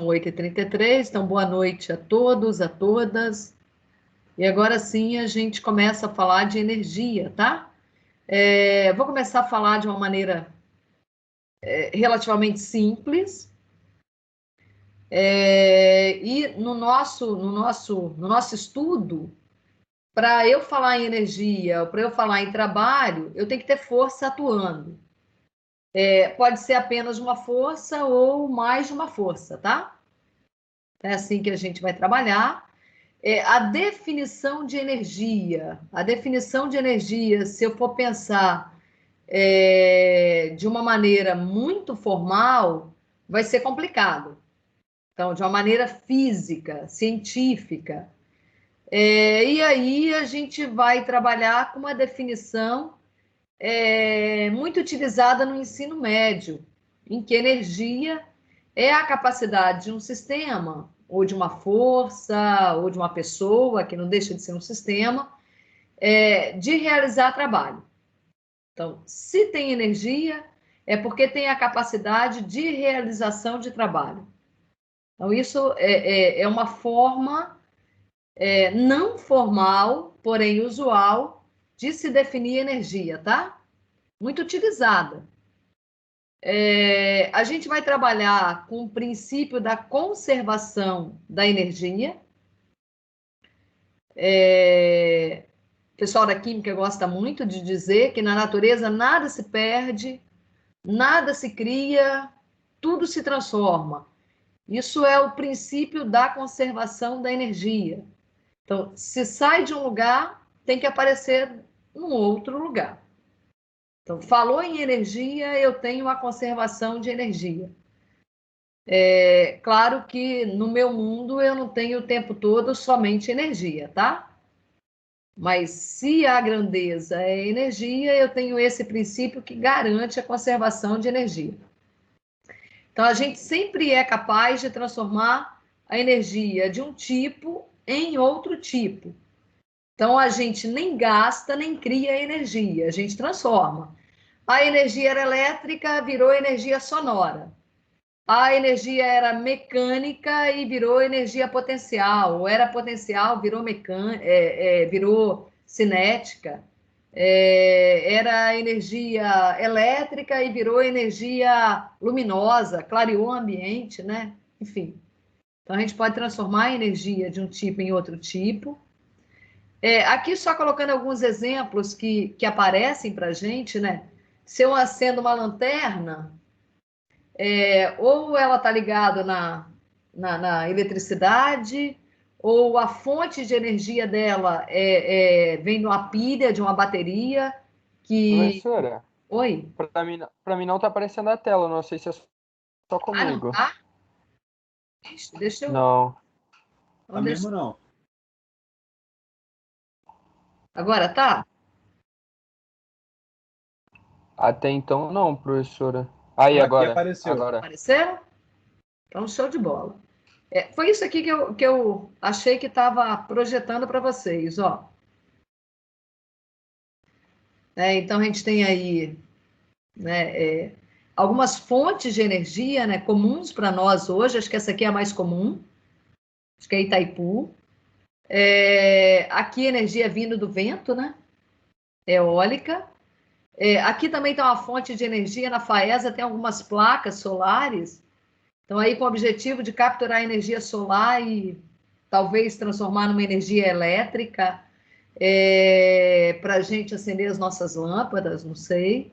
8h33, então boa noite a todos, a todas. E agora sim a gente começa a falar de energia, tá? Vou começar a falar de uma maneira relativamente simples. E no nosso estudo, para eu falar em energia, para eu falar em trabalho, eu tenho que ter força atuando. Pode ser apenas uma força ou mais de uma força, tá? É assim que a gente vai trabalhar. A definição de energia. A definição de energia, se eu for pensar de uma maneira muito formal, vai ser complicado. Então, de uma maneira física, científica. E aí a gente vai trabalhar com uma definição muito utilizada no ensino médio, em que energia é a capacidade de um sistema, ou de uma força, ou de uma pessoa, que não deixa de ser um sistema, de realizar trabalho. Então, se tem energia, é porque tem a capacidade de realização de trabalho. Então, isso é uma forma não formal, porém usual, de se definir energia, tá? Muito utilizada. A gente vai trabalhar com o princípio da conservação da energia. O pessoal da química gosta muito de dizer que na natureza nada se perde, nada se cria, tudo se transforma. Isso é o princípio da conservação da energia. Então, se sai de um lugar, tem que aparecer num outro lugar. Então, falou em energia, eu tenho a conservação de energia. Claro que no meu mundo eu não tenho o tempo todo somente energia, tá? Mas se a grandeza é energia, eu tenho esse princípio que garante a conservação de energia. Então, a gente sempre é capaz de transformar a energia de um tipo em outro tipo. Então, a gente nem gasta, nem cria energia, a gente transforma. A energia era elétrica, virou energia sonora. A energia era mecânica e virou energia potencial. Ou era potencial, virou virou cinética. Era energia elétrica e virou energia luminosa, clareou o ambiente, né? Enfim. Então, a gente pode transformar a energia de um tipo em outro tipo. Aqui só colocando alguns exemplos que aparecem para a gente, né? Se eu acendo uma lanterna, ou ela está ligada na eletricidade, ou a fonte de energia dela vem de uma pilha, de uma bateria, que... Professora, Oi? pra mim não tá aparecendo a tela, não sei se é só Ah, não comigo. tá? Deixa eu... Não. Então Tá mesmo não. Agora tá? Até então não, professora. Aí, Aqui agora. apareceu. Agora. Apareceram? Então, show de bola. Foi isso aqui que eu achei que estava projetando para vocês, ó. Então, a gente tem aí, né, algumas fontes de energia, né, comuns para nós hoje. Acho que essa aqui é a mais comum. Acho que é Itaipu. Aqui, energia vindo do vento, né? Eólica. Aqui também tem uma fonte de energia na FAESA, tem algumas placas solares. Então, aí, com o objetivo de capturar energia solar e talvez transformar numa energia elétrica, para a gente acender as nossas lâmpadas, não sei.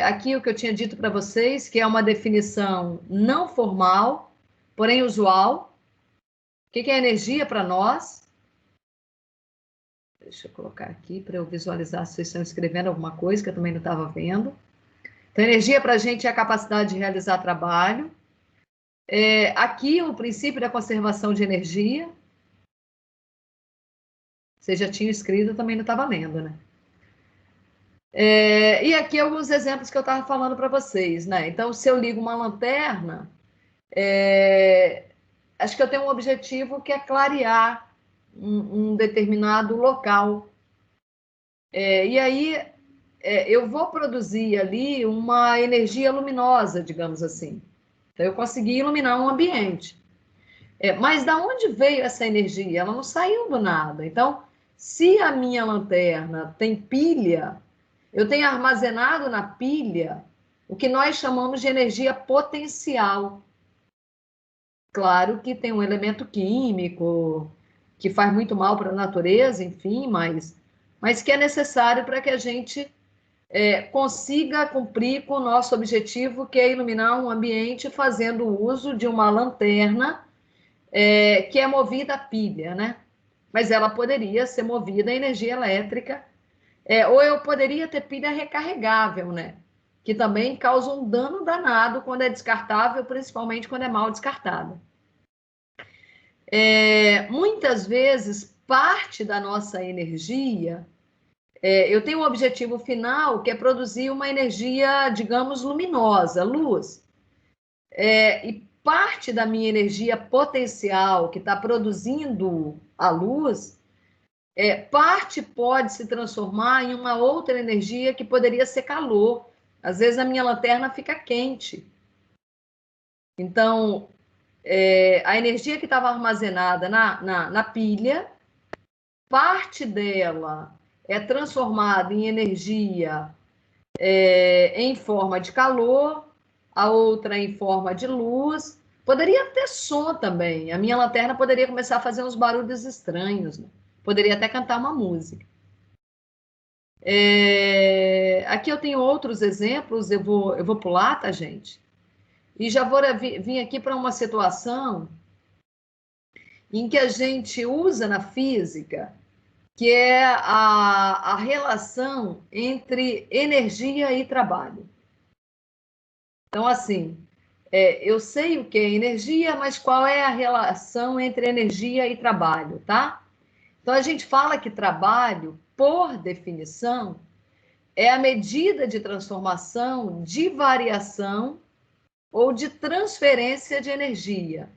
Aqui o que eu tinha dito para vocês, que é uma definição não formal, porém usual. O que é energia para nós? Deixa eu colocar aqui para eu visualizar se vocês estão escrevendo alguma coisa que eu também não estava vendo. Então, energia para a gente é a capacidade de realizar trabalho. Aqui o princípio da conservação de energia. Vocês já tinham escrito, eu também não estava lendo, né? E aqui alguns exemplos que eu estava falando para vocês, né? Então, se eu ligo uma lanterna, acho que eu tenho um objetivo que é clarear um determinado local. E aí eu vou produzir ali uma energia luminosa, digamos assim. Então, eu consegui iluminar um ambiente. Mas da onde veio essa energia? Ela não saiu do nada. Então, se a minha lanterna tem pilha, eu tenho armazenado na pilha o que nós chamamos de energia potencial. Claro que tem um elemento químico que faz muito mal para a natureza, enfim, mas que é necessário para que a gente consiga cumprir com o nosso objetivo, que é iluminar um ambiente fazendo uso de uma lanterna que é movida a pilha, né? Mas ela poderia ser movida a energia elétrica, ou eu poderia ter pilha recarregável, né? Que também causa um dano danado quando é descartável, principalmente quando é mal descartada. Muitas vezes, parte da nossa energia, eu tenho um objetivo final, que é produzir uma energia, digamos, luminosa, luz. E parte da minha energia potencial, que está produzindo a luz, parte pode se transformar em uma outra energia que poderia ser calor. Às vezes a minha lanterna fica quente. Então, a energia que estava armazenada na pilha, parte dela é transformada em energia em forma de calor, a outra em forma de luz. Poderia ter som também. A minha lanterna poderia começar a fazer uns barulhos estranhos, né? Poderia até cantar uma música. Aqui eu tenho outros exemplos, eu vou pular, tá, gente? E já vou vir aqui para uma situação em que a gente usa na física, que é a relação entre energia e trabalho. Então, assim, eu sei o que é energia, mas qual é a relação entre energia e trabalho, tá? Então, a gente fala que trabalho, por definição, é a medida de transformação, de variação ou de transferência de energia.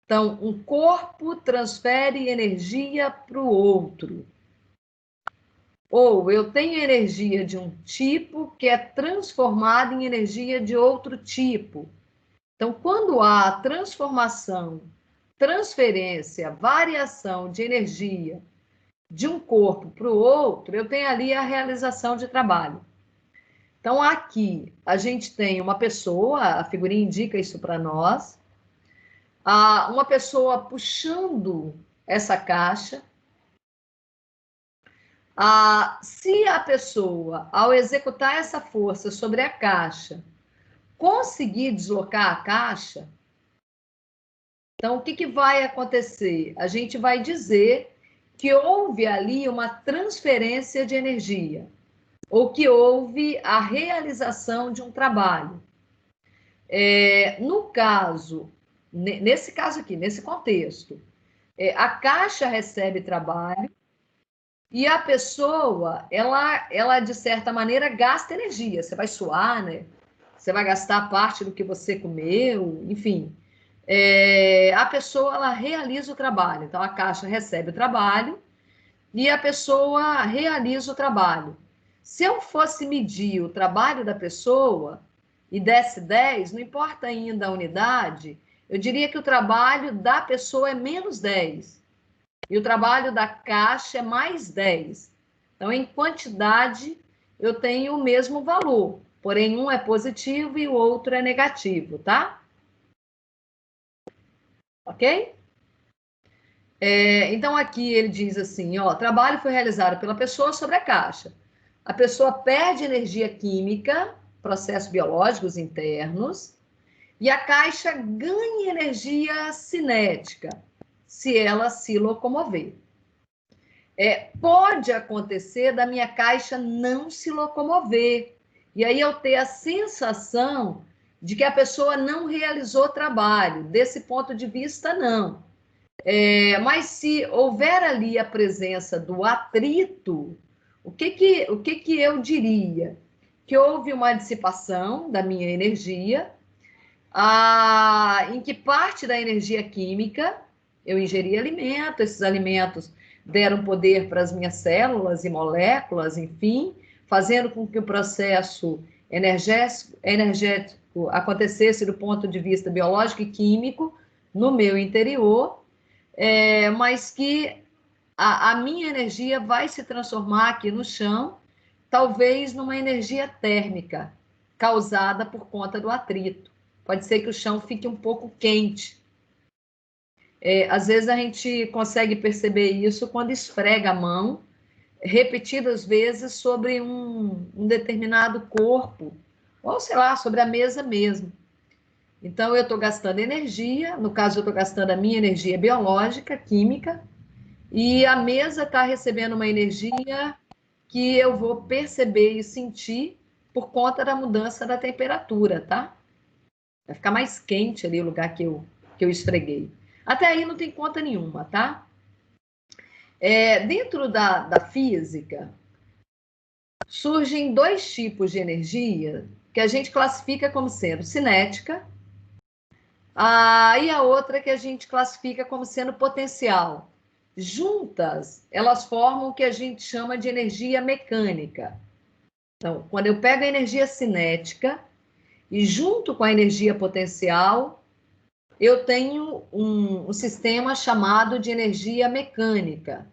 Então, um corpo transfere energia para o outro. Ou eu tenho energia de um tipo que é transformada em energia de outro tipo. Então, quando há transformação, transferência, variação de energia de um corpo para o outro, eu tenho ali a realização de trabalho. Então, aqui a gente tem uma pessoa, a figurinha indica isso para nós, uma pessoa puxando essa caixa. Se a pessoa, ao executar essa força sobre a caixa, conseguir deslocar a caixa, então o que vai acontecer? A gente vai dizer que houve ali uma transferência de energia, ou que houve a realização de um trabalho. No caso, nesse caso aqui, nesse contexto, a caixa recebe trabalho e a pessoa, ela de certa maneira gasta energia. Você vai suar, né? Você vai gastar parte do que você comeu, enfim. A pessoa, ela realiza o trabalho. Então, a caixa recebe o trabalho e a pessoa realiza o trabalho. Se eu fosse medir o trabalho da pessoa e desse 10, não importa ainda a unidade, eu diria que o trabalho da pessoa é menos 10. E o trabalho da caixa é mais 10. Então, em quantidade, eu tenho o mesmo valor. Porém, um é positivo e o outro é negativo, tá? Ok? Então, aqui ele diz assim, ó, trabalho foi realizado pela pessoa sobre a caixa. A pessoa perde energia química, processos biológicos internos, e a caixa ganha energia cinética, se ela se locomover. Pode acontecer da minha caixa não se locomover, e aí eu ter a sensação de que a pessoa não realizou trabalho. Desse ponto de vista, não. Mas se houver ali a presença do atrito, o que eu diria? Que houve uma dissipação da minha energia, em que parte da energia química eu ingeri alimento, esses alimentos deram poder para as minhas células e moléculas, enfim, fazendo com que o processo energético acontecesse do ponto de vista biológico e químico no meu interior, mas que a minha energia vai se transformar aqui no chão, talvez numa energia térmica, causada por conta do atrito. Pode ser que o chão fique um pouco quente. Às vezes a gente consegue perceber isso quando esfrega a mão, repetidas vezes sobre um determinado corpo, ou sei lá, sobre a mesa mesmo. Então eu estou gastando energia, no caso eu estou gastando a minha energia biológica, química, e a mesa está recebendo uma energia que eu vou perceber e sentir por conta da mudança da temperatura, tá? Vai ficar mais quente ali o lugar que eu esfreguei. Até aí não tem conta nenhuma, tá? Dentro da física, surgem dois tipos de energia que a gente classifica como sendo cinética, e a outra que a gente classifica como sendo potencial. Juntas, elas formam o que a gente chama de energia mecânica. Então, quando eu pego a energia cinética e junto com a energia potencial, eu tenho um sistema chamado de energia mecânica.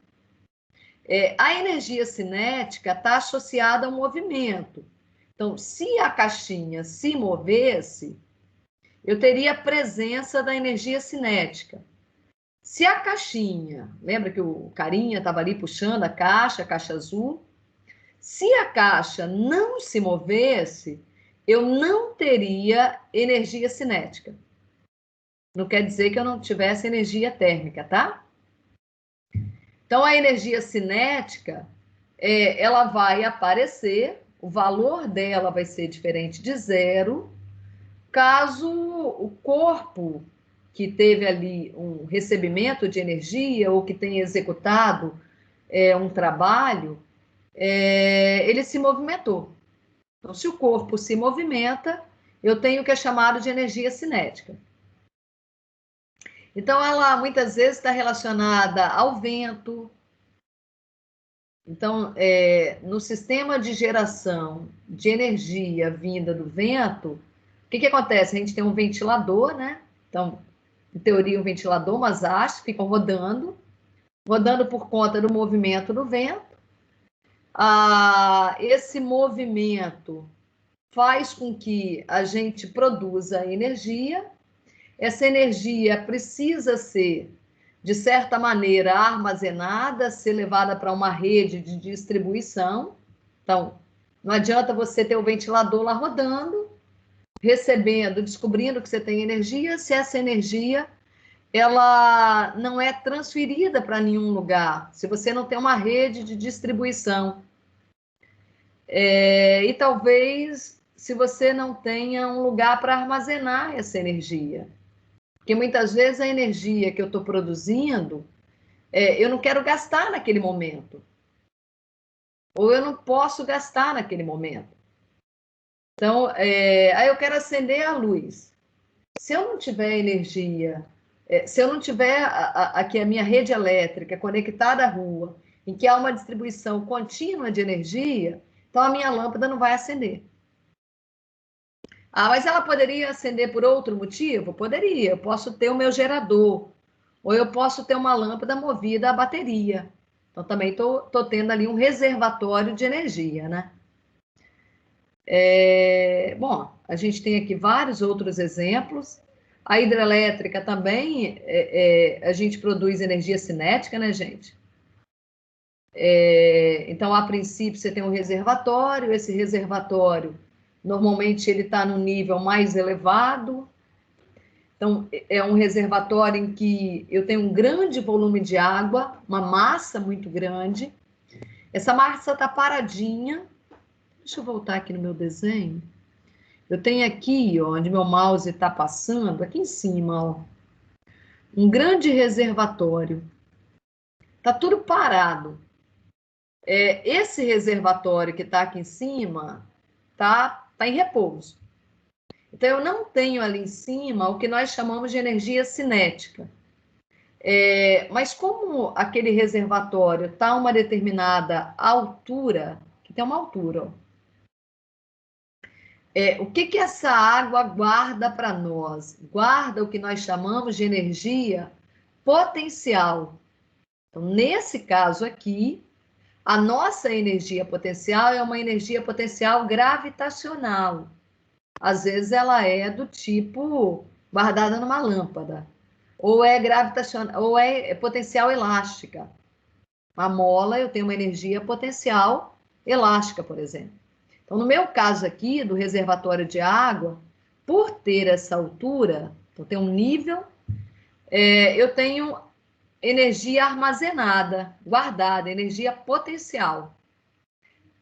A energia cinética está associada ao movimento. Então, se a caixinha se movesse, eu teria a presença da energia cinética. Se a caixinha, lembra que o carinha estava ali puxando a caixa azul? Se a caixa não se movesse, eu não teria energia cinética. Não quer dizer que eu não tivesse energia térmica, tá? Então, a energia cinética, ela vai aparecer, o valor dela vai ser diferente de zero, caso o corpo que teve ali um recebimento de energia ou que tenha executado um trabalho, ele se movimentou. Então, se o corpo se movimenta, eu tenho o que é chamado de energia cinética. Então, ela muitas vezes está relacionada ao vento. Então, no sistema de geração de energia vinda do vento, o que acontece? A gente tem um ventilador, né? Então, em teoria, um ventilador, umas hastes ficam rodando por conta do movimento do vento. Esse movimento faz com que a gente produza energia. Essa energia precisa ser, de certa maneira, armazenada, ser levada para uma rede de distribuição. Então, não adianta você ter o ventilador lá rodando, recebendo, descobrindo que você tem energia, se essa energia ela não é transferida para nenhum lugar, se você não tem uma rede de distribuição. E talvez se você não tenha um lugar para armazenar essa energia. Porque muitas vezes a energia que eu estou produzindo, eu não quero gastar naquele momento. Ou eu não posso gastar naquele momento. Então, aí eu quero acender a luz. Se eu não tiver energia, se eu não tiver aqui a minha rede elétrica conectada à rua, em que há uma distribuição contínua de energia, então a minha lâmpada não vai acender. Mas ela poderia acender por outro motivo? Poderia. Eu posso ter o meu gerador, ou eu posso ter uma lâmpada movida a bateria. Então, também estou tendo ali um reservatório de energia, né? Bom, a gente tem aqui vários outros exemplos. A hidrelétrica também, a gente produz energia cinética, né, gente? Então, a princípio, você tem um reservatório. Esse reservatório, normalmente, ele está no nível mais elevado. Então, é um reservatório em que eu tenho um grande volume de água, uma massa muito grande. Essa massa está paradinha. Deixa eu voltar aqui no meu desenho. Eu tenho aqui, ó, onde meu mouse está passando, aqui em cima, ó, um grande reservatório. Está tudo parado. Esse reservatório que está aqui em cima tá em repouso. Então, eu não tenho ali em cima o que nós chamamos de energia cinética. Mas como aquele reservatório está a uma determinada altura, que tem uma altura, ó, O que essa água guarda para nós? Guarda o que nós chamamos de energia potencial. Então, nesse caso aqui, a nossa energia potencial é uma energia potencial gravitacional. Às vezes ela é do tipo guardada numa lâmpada, ou é gravitacional, ou é potencial elástica. A mola, eu tenho uma energia potencial elástica, por exemplo. Então, no meu caso aqui, do reservatório de água, por ter essa altura, então tem um nível, eu tenho energia armazenada, guardada, energia potencial.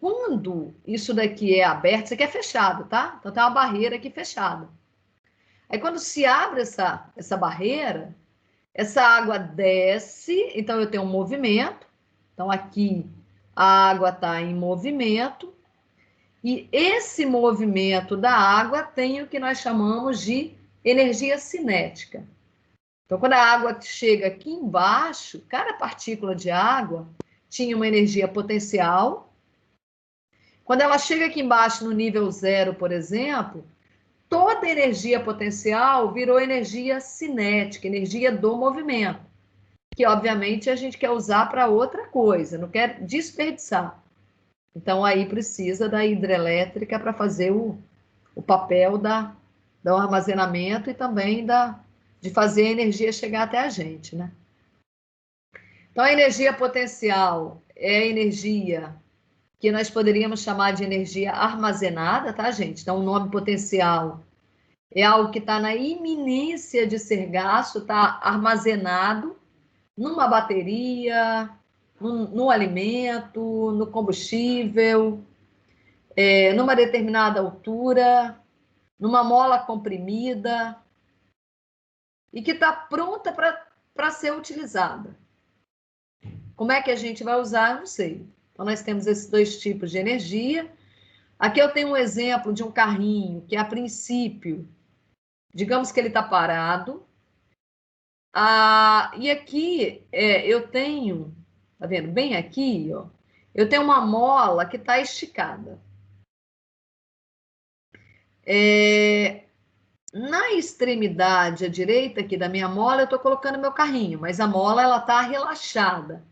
Quando isso daqui é aberto, isso aqui é fechado, tá? Então tem uma barreira aqui fechada. Aí quando se abre essa barreira, essa água desce, então eu tenho um movimento. Então aqui a água está em movimento. E esse movimento da água tem o que nós chamamos de energia cinética. Então, quando a água chega aqui embaixo, cada partícula de água tinha uma energia potencial. Quando ela chega aqui embaixo no nível zero, por exemplo, toda energia potencial virou energia cinética, energia do movimento, que obviamente a gente quer usar para outra coisa, não quer desperdiçar. Então, aí precisa da hidrelétrica para fazer o papel do armazenamento e também de fazer a energia chegar até a gente, né? Então, a energia potencial é a energia que nós poderíamos chamar de energia armazenada, tá, gente? Então, o nome potencial é algo que está na iminência de ser gasto, está armazenado numa bateria, no alimento, no combustível, numa determinada altura, numa mola comprimida, e que está pronta para ser utilizada. Como é que a gente vai usar? Eu não sei. Então, nós temos esses dois tipos de energia. Aqui eu tenho um exemplo de um carrinho que, a princípio, digamos que ele está parado. E aqui eu tenho, tá vendo? Bem aqui, ó, eu tenho uma mola que está esticada. Na extremidade à direita aqui da minha mola, eu estou colocando meu carrinho, mas a mola ela está relaxada.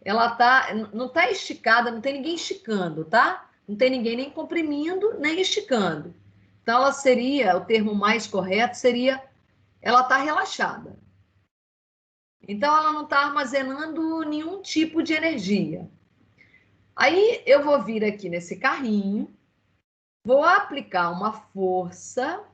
Ela não está esticada, não tem ninguém esticando, tá? Não tem ninguém nem comprimindo, nem esticando. Então, ela seria, o termo mais correto seria, ela está relaxada. Então, ela não está armazenando nenhum tipo de energia. Aí, eu vou vir aqui nesse carrinho, vou aplicar uma força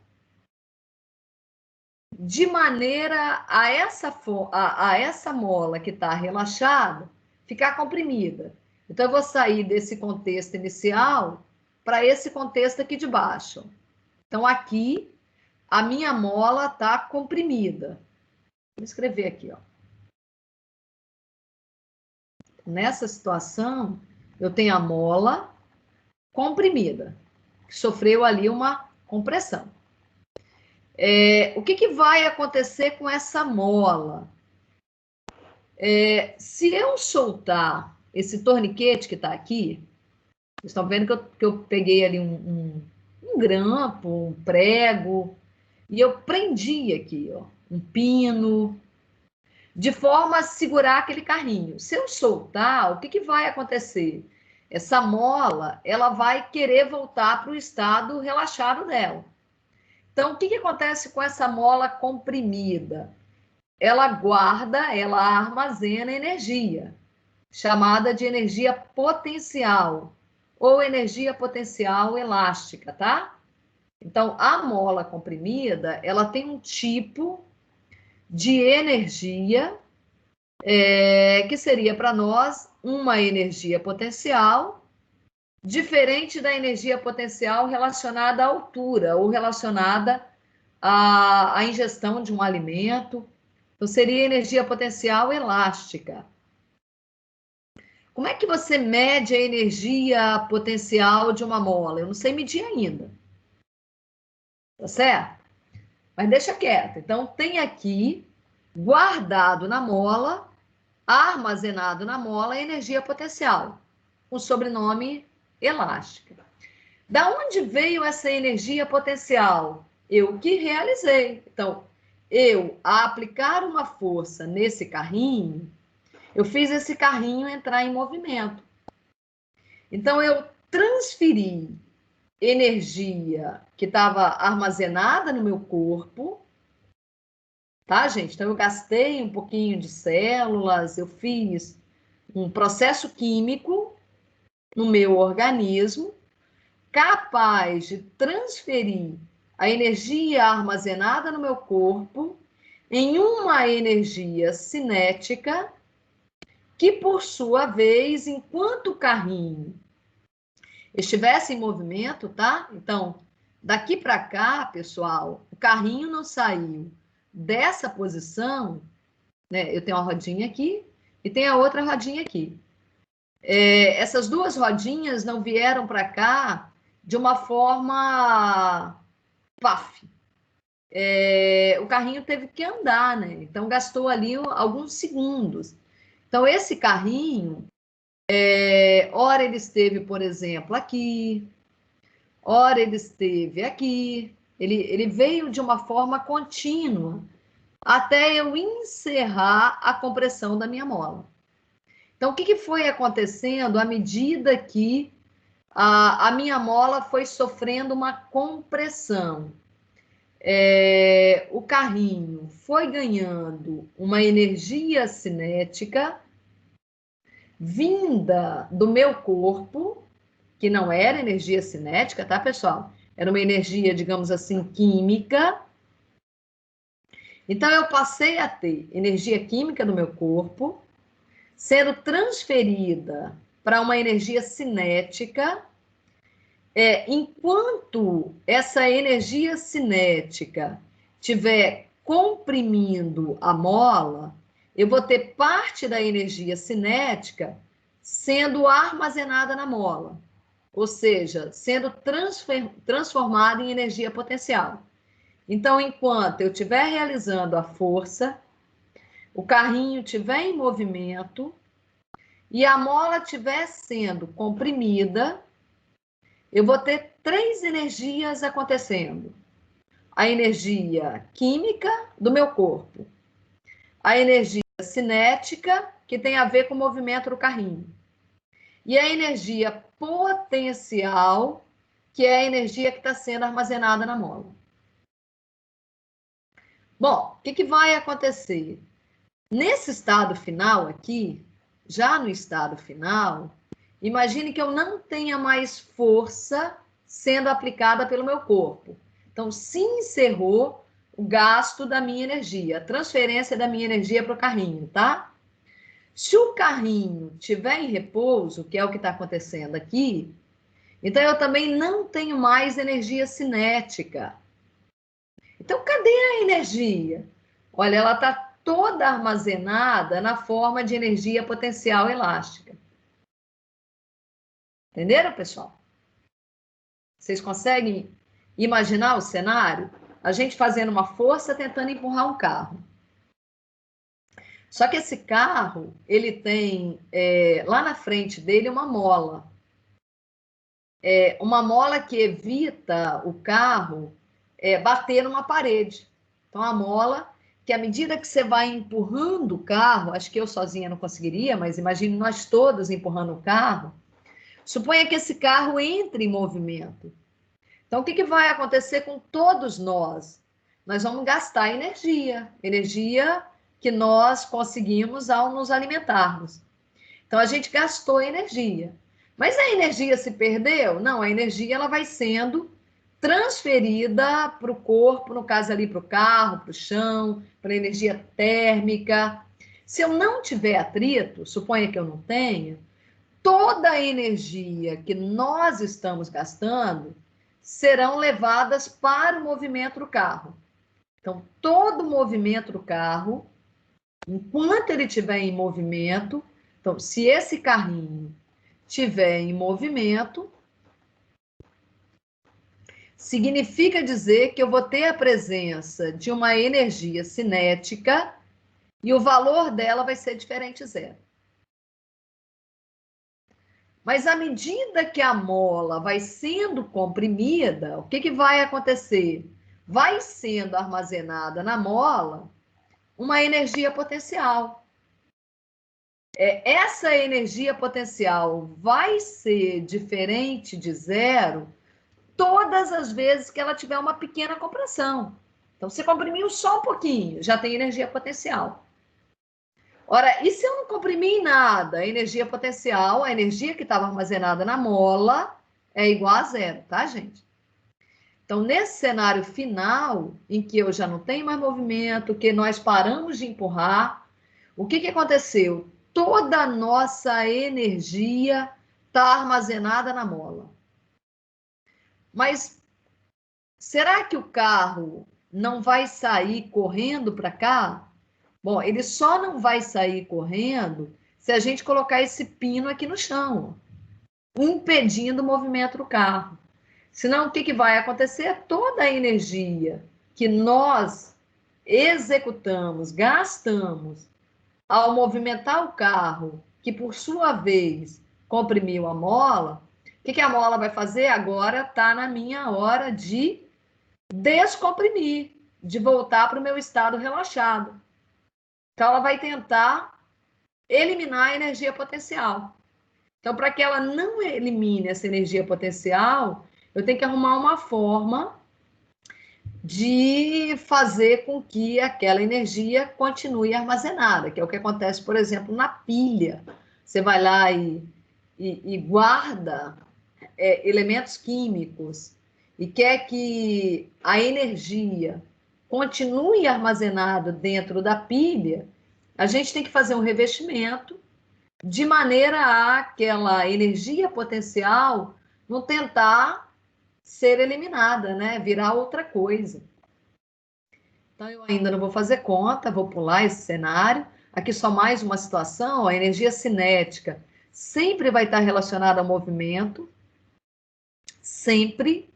de maneira a essa mola que está relaxada ficar comprimida. Então, eu vou sair desse contexto inicial para esse contexto aqui de baixo. Então, aqui, a minha mola está comprimida. Vou escrever aqui, ó. Nessa situação, eu tenho a mola comprimida, que sofreu ali uma compressão. O que vai acontecer com essa mola? Se eu soltar esse torniquete que está aqui, vocês estão vendo que eu peguei ali um grampo, um prego, e eu prendi aqui, ó, um pino, de forma a segurar aquele carrinho. Se eu soltar, o que vai acontecer? Essa mola, ela vai querer voltar para o estado relaxado dela. Então, o que acontece com essa mola comprimida? Ela guarda, ela armazena energia, chamada de energia potencial, ou energia potencial elástica, tá? Então, a mola comprimida, ela tem um tipo de energia que seria para nós uma energia potencial diferente da energia potencial relacionada à altura ou relacionada à ingestão de um alimento. Então, seria energia potencial elástica. Como é que você mede a energia potencial de uma mola? Eu não sei medir ainda. Tá certo? Mas deixa quieto. Então, tem aqui, guardado na mola, armazenado na mola, a energia potencial, com sobrenome elástica. Da onde veio essa energia potencial? Eu que realizei. Então, eu, a aplicar uma força nesse carrinho, eu fiz esse carrinho entrar em movimento. Então, eu transferi energia que estava armazenada no meu corpo, tá, gente? Então, eu gastei um pouquinho de células, eu fiz um processo químico no meu organismo, capaz de transferir a energia armazenada no meu corpo em uma energia cinética que, por sua vez, enquanto o carrinho estivesse em movimento, tá? Então, daqui para cá, pessoal, o carrinho não saiu dessa posição, né? Eu tenho uma rodinha aqui e tem a outra rodinha aqui. Essas duas rodinhas não vieram para cá de uma forma paf. O carrinho teve que andar, né? Então gastou ali alguns segundos. Então esse carrinho, ora ele esteve, por exemplo, aqui, ora ele esteve aqui. Ele veio de uma forma contínua até eu encerrar a compressão da minha mola. Então, o que foi acontecendo à medida que a minha mola foi sofrendo uma compressão? O carrinho foi ganhando uma energia cinética vinda do meu corpo, que não era energia cinética, tá, pessoal? Era uma energia, digamos assim, química. Então, eu passei a ter energia química do meu corpo, sendo transferida para uma energia cinética. Enquanto essa energia cinética estiver comprimindo a mola, eu vou ter parte da energia cinética sendo armazenada na mola, ou seja, sendo transformada em energia potencial. Então, enquanto eu estiver realizando a força, o carrinho estiver em movimento e a mola estiver sendo comprimida, eu vou ter três energias acontecendo. A energia química do meu corpo, a energia cinética, que tem a ver com o movimento do carrinho, e a energia potencial, que é a energia que está sendo armazenada na mola. Bom, o que vai acontecer? Nesse estado final aqui, já no estado final, imagine que eu não tenha mais força sendo aplicada pelo meu corpo. Então, se encerrou o gasto da minha energia, a transferência da minha energia para o carrinho, tá? Se o carrinho estiver em repouso, que é o que está acontecendo aqui, então eu também não tenho mais energia cinética. Então, cadê a energia? Olha, ela está toda armazenada na forma de energia potencial elástica. Entenderam, pessoal? Vocês conseguem imaginar o cenário? A gente fazendo uma força tentando empurrar um carro. Só que esse carro, ele tem lá na frente dele uma mola. Uma mola que evita o carro bater numa parede. Então, a mola, que à medida que você vai empurrando o carro, acho que eu sozinha não conseguiria, mas imagine nós todos empurrando o carro, suponha que esse carro entre em movimento. Então, o que vai acontecer com todos nós? Nós vamos gastar energia que nós conseguimos ao nos alimentarmos. Então, a gente gastou energia. Mas a energia se perdeu? Não, a energia ela vai sendo transferida para o corpo, no caso ali para o carro, para o chão, para a energia térmica. Se eu não tiver atrito, suponha que eu não tenha, toda a energia que nós estamos gastando serão levadas para o movimento do carro. Então, todo o movimento do carro, enquanto ele estiver em movimento, então, se esse carrinho estiver em movimento, significa dizer que eu vou ter a presença de uma energia cinética e o valor dela vai ser diferente zero. Mas à medida que a mola vai sendo comprimida, o que vai acontecer? Vai sendo armazenada na mola uma energia potencial. Essa energia potencial vai ser diferente de zero todas as vezes que ela tiver uma pequena compressão. Então, você comprimiu só um pouquinho, já tem energia potencial. Ora, e se eu não comprimir nada? A energia potencial, a energia que estava armazenada na mola, é igual a zero, tá, gente? Então, nesse cenário final, em que eu já não tenho mais movimento, que nós paramos de empurrar, o que aconteceu? Toda a nossa energia está armazenada na mola. Mas será que o carro não vai sair correndo para cá? Bom, ele só não vai sair correndo se a gente colocar esse pino aqui no chão, impedindo o movimento do carro. Senão, o que vai acontecer? Toda a energia que nós executamos, gastamos ao movimentar o carro, que por sua vez comprimiu a mola, o que a mola vai fazer? Agora está na minha hora de descomprimir, de voltar para o meu estado relaxado. Então, ela vai tentar eliminar a energia potencial. Então, para que ela não elimine essa energia potencial, eu tenho que arrumar uma forma de fazer com que aquela energia continue armazenada, que é o que acontece, por exemplo, na pilha. Você vai lá e guarda elementos químicos e quer que a energia continue armazenada dentro da pilha, a gente tem que fazer um revestimento de maneira a aquela energia potencial não tentar ser eliminada, né? Virar outra coisa. Então, eu ainda não vou fazer conta, vou pular esse cenário. Aqui só mais uma situação, a energia cinética sempre vai estar relacionada ao movimento, sempre.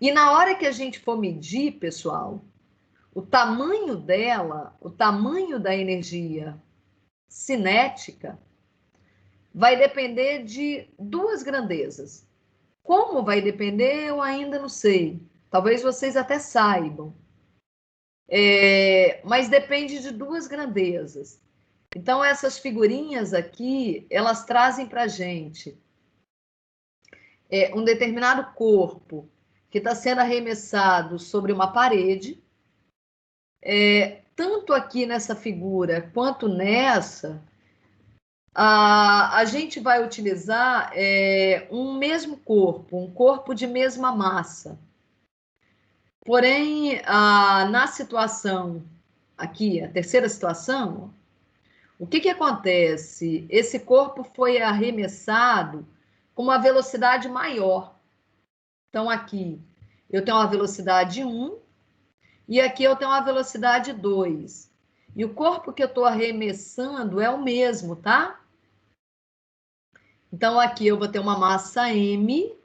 E na hora que a gente for medir, pessoal, o tamanho dela, o tamanho da energia cinética, vai depender de duas grandezas. Como vai depender, eu ainda não sei. Talvez vocês até saibam. Mas depende de duas grandezas. Então, essas figurinhas aqui, elas trazem para a gente um determinado corpo que está sendo arremessado sobre uma parede. Tanto aqui nessa figura quanto nessa, a gente vai utilizar um mesmo corpo, um corpo de mesma massa. Porém, na situação aqui, a terceira situação, o que acontece? Esse corpo foi arremessado com uma velocidade maior. Então, aqui eu tenho uma velocidade 1 e aqui eu tenho uma velocidade 2. E o corpo que eu estou arremessando é o mesmo, tá? Então, aqui eu vou ter uma massa M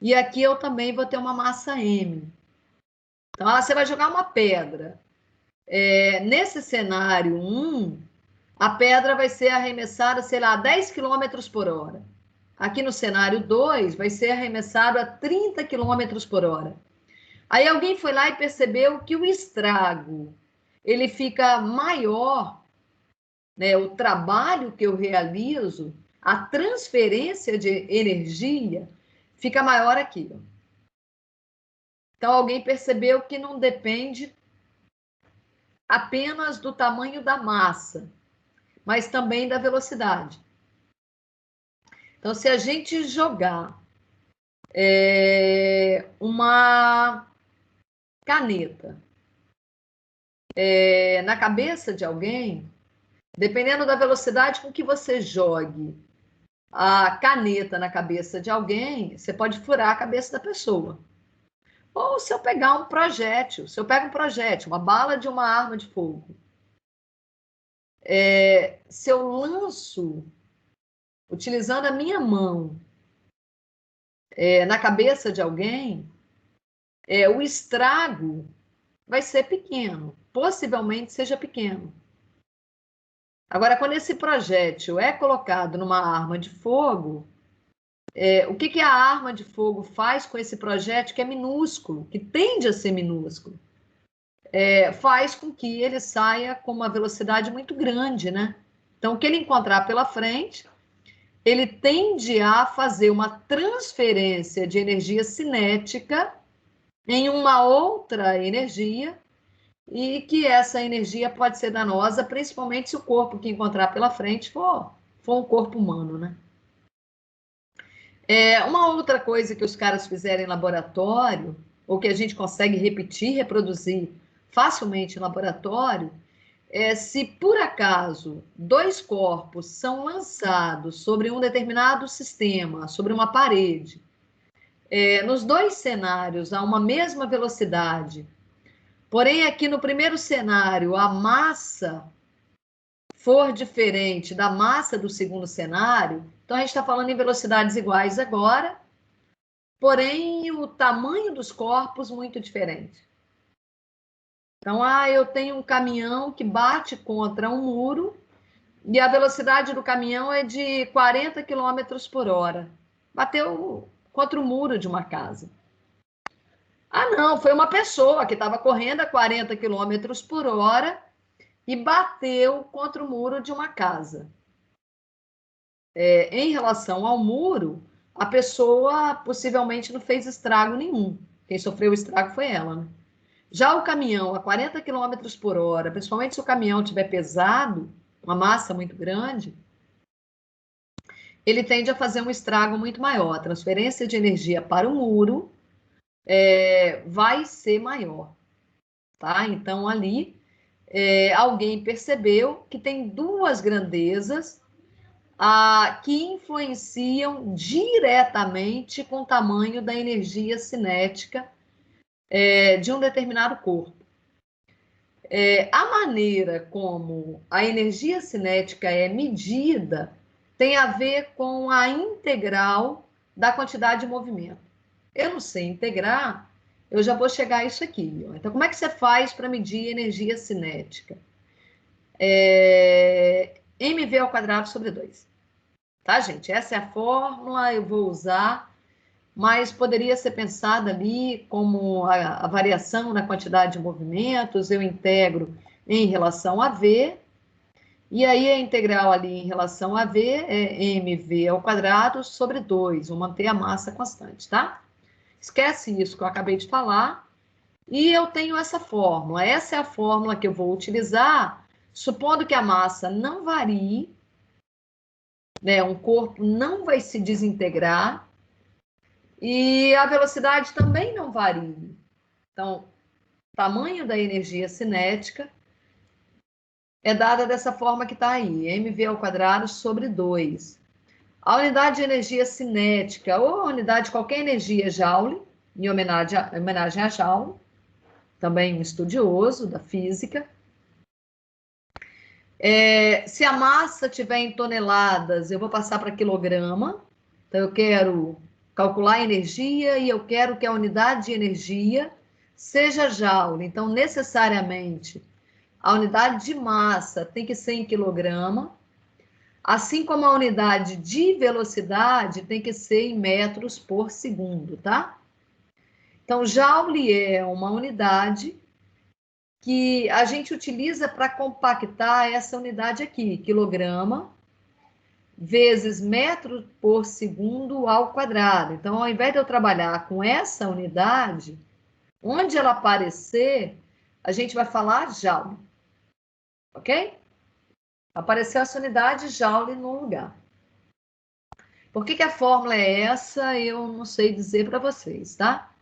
e aqui eu também vou ter uma massa M. Então, você vai jogar uma pedra. Nesse cenário 1, a pedra vai ser arremessada, sei lá, a 10 km por hora. Aqui no cenário 2, vai ser arremessado a 30 km por hora. Aí alguém foi lá e percebeu que o estrago, ele fica maior, né? O trabalho que eu realizo, a transferência de energia, fica maior aqui. Então, alguém percebeu que não depende apenas do tamanho da massa, mas também da velocidade. Então, se a gente jogar uma caneta na cabeça de alguém, dependendo da velocidade com que você jogue a caneta na cabeça de alguém, você pode furar a cabeça da pessoa. Ou se eu pegar um projétil, se eu pego um projétil, uma bala de uma arma de fogo, se eu lanço, utilizando a minha mão, na cabeça de alguém, o estrago vai ser pequeno, possivelmente seja pequeno. Agora, quando esse projétil é colocado numa arma de fogo, O que a arma de fogo faz com esse projétil que é minúsculo, que tende a ser minúsculo? Faz com que ele saia com uma velocidade muito grande, né? Então, o que ele encontrar pela frente, ele tende a fazer uma transferência de energia cinética em uma outra energia, e que essa energia pode ser danosa, principalmente se o corpo que encontrar pela frente for um corpo humano, né? Uma outra coisa que os caras fizeram em laboratório, ou que a gente consegue repetir, reproduzir facilmente em laboratório, se por acaso dois corpos são lançados sobre um determinado sistema, sobre uma parede, nos dois cenários há uma mesma velocidade, porém aqui no primeiro cenário a massa for diferente da massa do segundo cenário, então a gente está falando em velocidades iguais agora, porém o tamanho dos corpos muito diferente. Então, eu tenho um caminhão que bate contra um muro e a velocidade do caminhão é de 40 km por hora. Bateu contra o muro de uma casa. Não, foi uma pessoa que estava correndo a 40 km por hora e bateu contra o muro de uma casa. Em relação ao muro, a pessoa possivelmente não fez estrago nenhum. Quem sofreu o estrago foi ela, né? Já o caminhão a 40 km por hora, principalmente se o caminhão estiver pesado, uma massa muito grande, ele tende a fazer um estrago muito maior. A transferência de energia para o muro vai ser maior, tá? Então, ali, alguém percebeu que tem duas grandezas que influenciam diretamente com o tamanho da energia cinética de um determinado corpo. A maneira como a energia cinética é medida tem a ver com a integral da quantidade de movimento. Eu não sei integrar, eu já vou chegar a isso aqui. Ó. Então, como é que você faz para medir energia cinética? mv ao quadrado sobre 2. Tá, gente? Essa é a fórmula, eu vou usar, mas poderia ser pensada ali como a variação na quantidade de movimentos, eu integro em relação a V, e aí a integral ali em relação a V é mv ao quadrado sobre 2, vou manter a massa constante, tá? Esquece isso que eu acabei de falar, e eu tenho essa fórmula. Essa é a fórmula que eu vou utilizar, supondo que a massa não varie, né? Um corpo não vai se desintegrar, e a velocidade também não varia. Então, o tamanho da energia cinética é dada dessa forma que está aí, mv ao quadrado sobre 2. A unidade de energia cinética, ou a unidade de qualquer energia, Joule, em homenagem a Joule, também um estudioso da física. Se a massa tiver em toneladas, eu vou passar para quilograma. Então, eu quero calcular a energia e eu quero que a unidade de energia seja Joule. Então, necessariamente, a unidade de massa tem que ser em quilograma, assim como a unidade de velocidade tem que ser em metros por segundo, tá? Então, Joule é uma unidade que a gente utiliza para compactar essa unidade aqui, quilograma vezes metro por segundo ao quadrado. Então, ao invés de eu trabalhar com essa unidade, onde ela aparecer, a gente vai falar Joule. Ok? Apareceu essa unidade Joule no lugar. Por que a fórmula é essa? Eu não sei dizer para vocês, tá?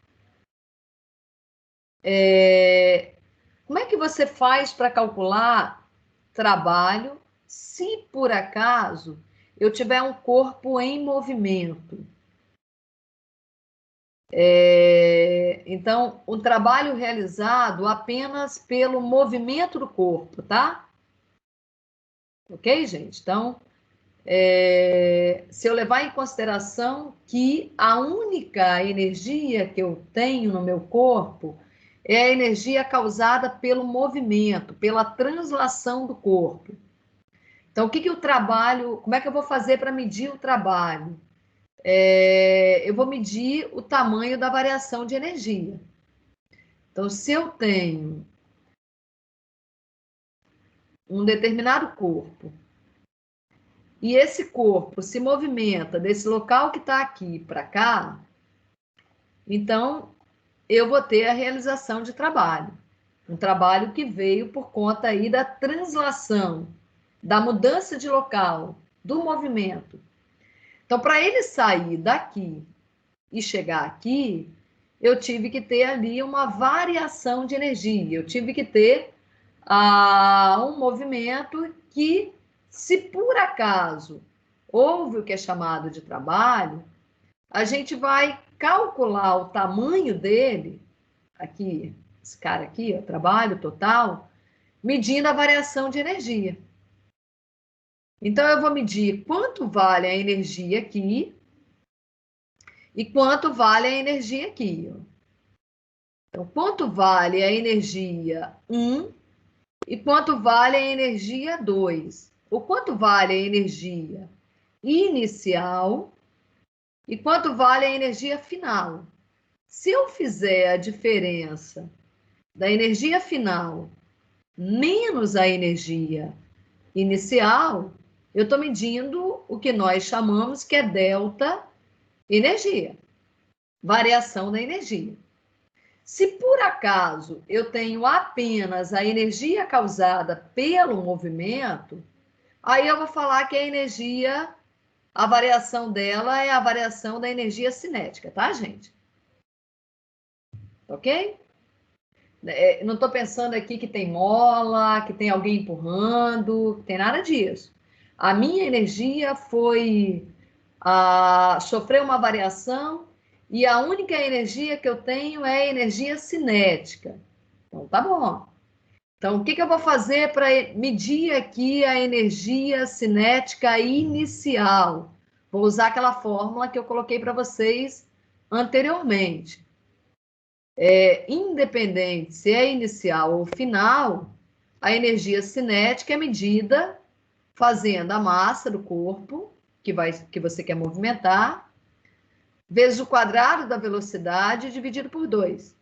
Como é que você faz para calcular trabalho se, por acaso, eu tiver um corpo em movimento? Então, o trabalho realizado apenas pelo movimento do corpo, tá? Ok, gente? Então, se eu levar em consideração que a única energia que eu tenho no meu corpo é a energia causada pelo movimento, pela translação do corpo. Então, o que o trabalho, como é que eu vou fazer para medir o trabalho? eu vou medir o tamanho da variação de energia. Então, se eu tenho um determinado corpo, e esse corpo se movimenta desse local que está aqui para cá, então eu vou ter a realização de trabalho. Um trabalho que veio por conta aí da translação, da mudança de local, do movimento. Então, para ele sair daqui e chegar aqui, eu tive que ter ali uma variação de energia, eu tive que ter um movimento que, se por acaso houve o que é chamado de trabalho, a gente vai calcular o tamanho dele, aqui, esse cara aqui, o trabalho total, medindo a variação de energia. Então, eu vou medir quanto vale a energia aqui e quanto vale a energia aqui. Então, quanto vale a energia 1 e quanto vale a energia 2? O quanto vale a energia inicial e quanto vale a energia final? Se eu fizer a diferença da energia final menos a energia inicial, eu estou medindo o que nós chamamos que é delta energia, variação da energia. Se por acaso eu tenho apenas a energia causada pelo movimento, aí eu vou falar que a energia, a variação dela é a variação da energia cinética, tá, gente? Ok? Não estou pensando aqui que tem mola, que tem alguém empurrando, que tem nada disso. A minha energia foi sofrer uma variação e a única energia que eu tenho é a energia cinética. Então, tá bom. Então, o que eu vou fazer para medir aqui a energia cinética inicial? Vou usar aquela fórmula que eu coloquei para vocês anteriormente. Independente se é inicial ou final, a energia cinética é medida fazendo a massa do corpo, que você quer movimentar, vezes o quadrado da velocidade dividido por 2.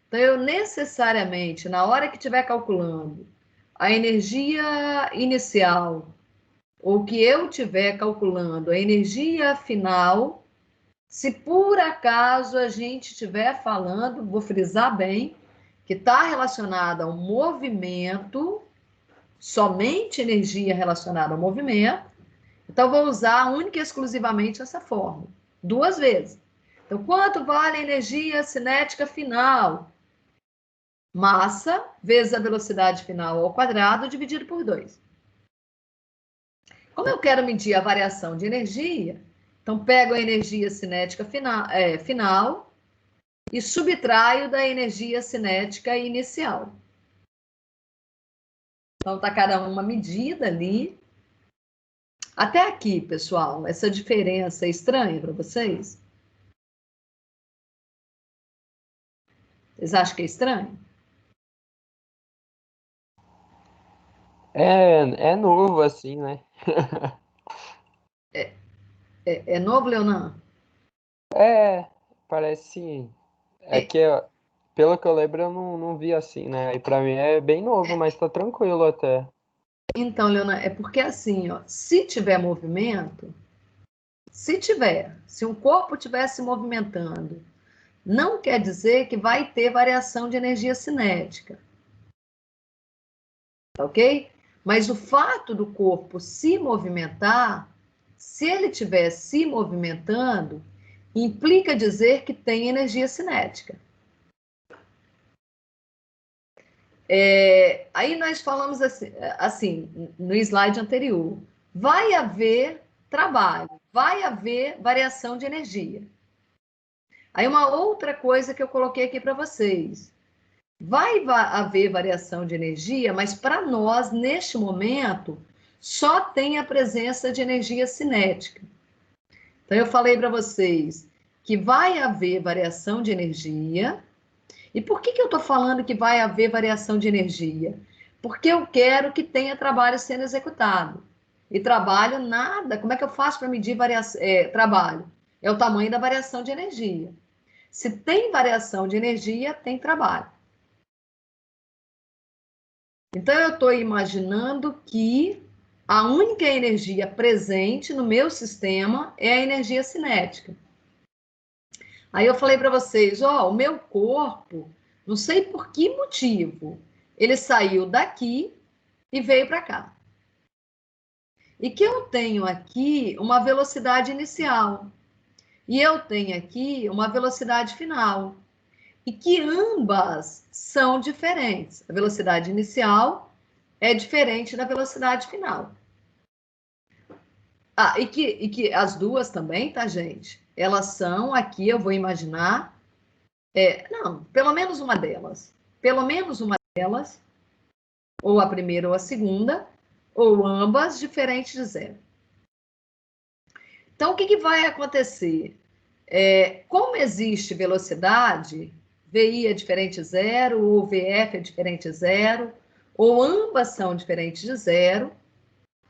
Então, eu necessariamente, na hora que estiver calculando a energia inicial, ou que eu estiver calculando a energia final, se por acaso a gente estiver falando, vou frisar bem, que está relacionada ao movimento, somente energia relacionada ao movimento, então vou usar única e exclusivamente essa fórmula, 2 vezes. Então, quanto vale a energia cinética final? Massa vezes a velocidade final ao quadrado dividido por 2. Como eu quero medir a variação de energia, então pego a energia cinética final e subtraio da energia cinética inicial. Então, está cada uma medida ali. Até aqui, pessoal, essa diferença é estranha para vocês? Vocês acham que é estranho? É novo, assim, né? É novo, Leonan? Parece. É É, que, pelo que eu lembro, eu não vi assim, né? E pra mim é bem novo, mas tá tranquilo até. então, Leonan, é porque assim, ó, se tiver movimento, se um corpo estiver se movimentando, não quer dizer que vai ter variação de energia cinética, tá ok? Mas o fato do corpo se movimentar, se ele estiver se movimentando, implica dizer que tem energia cinética. Aí nós falamos assim, no slide anterior, vai haver trabalho, vai haver variação de energia. Aí uma outra coisa que eu coloquei aqui para vocês, vai haver variação de energia, mas para nós, neste momento, só tem a presença de energia cinética. Então, eu falei para vocês que vai haver variação de energia. E por que eu estou falando que vai haver variação de energia? Porque eu quero que tenha trabalho sendo executado. E trabalho, nada. Como é que eu faço para medir trabalho? É o tamanho da variação de energia. Se tem variação de energia, tem trabalho. Então, eu estou imaginando que a única energia presente no meu sistema é a energia cinética. Aí eu falei para vocês, ó, o meu corpo, não sei por que motivo, ele saiu daqui e veio para cá. E que eu tenho aqui uma velocidade inicial. E eu tenho aqui uma velocidade final. E que ambas são diferentes. A velocidade inicial é diferente da velocidade final. Ah, e que as duas também, tá, gente? Elas são, aqui eu vou imaginar, não, pelo menos uma delas. Pelo menos uma delas, ou a primeira ou a segunda, ou ambas diferentes de zero. Então, o que vai acontecer? Como existe velocidade, VI é diferente de zero, ou VF é diferente de zero, ou ambas são diferentes de zero.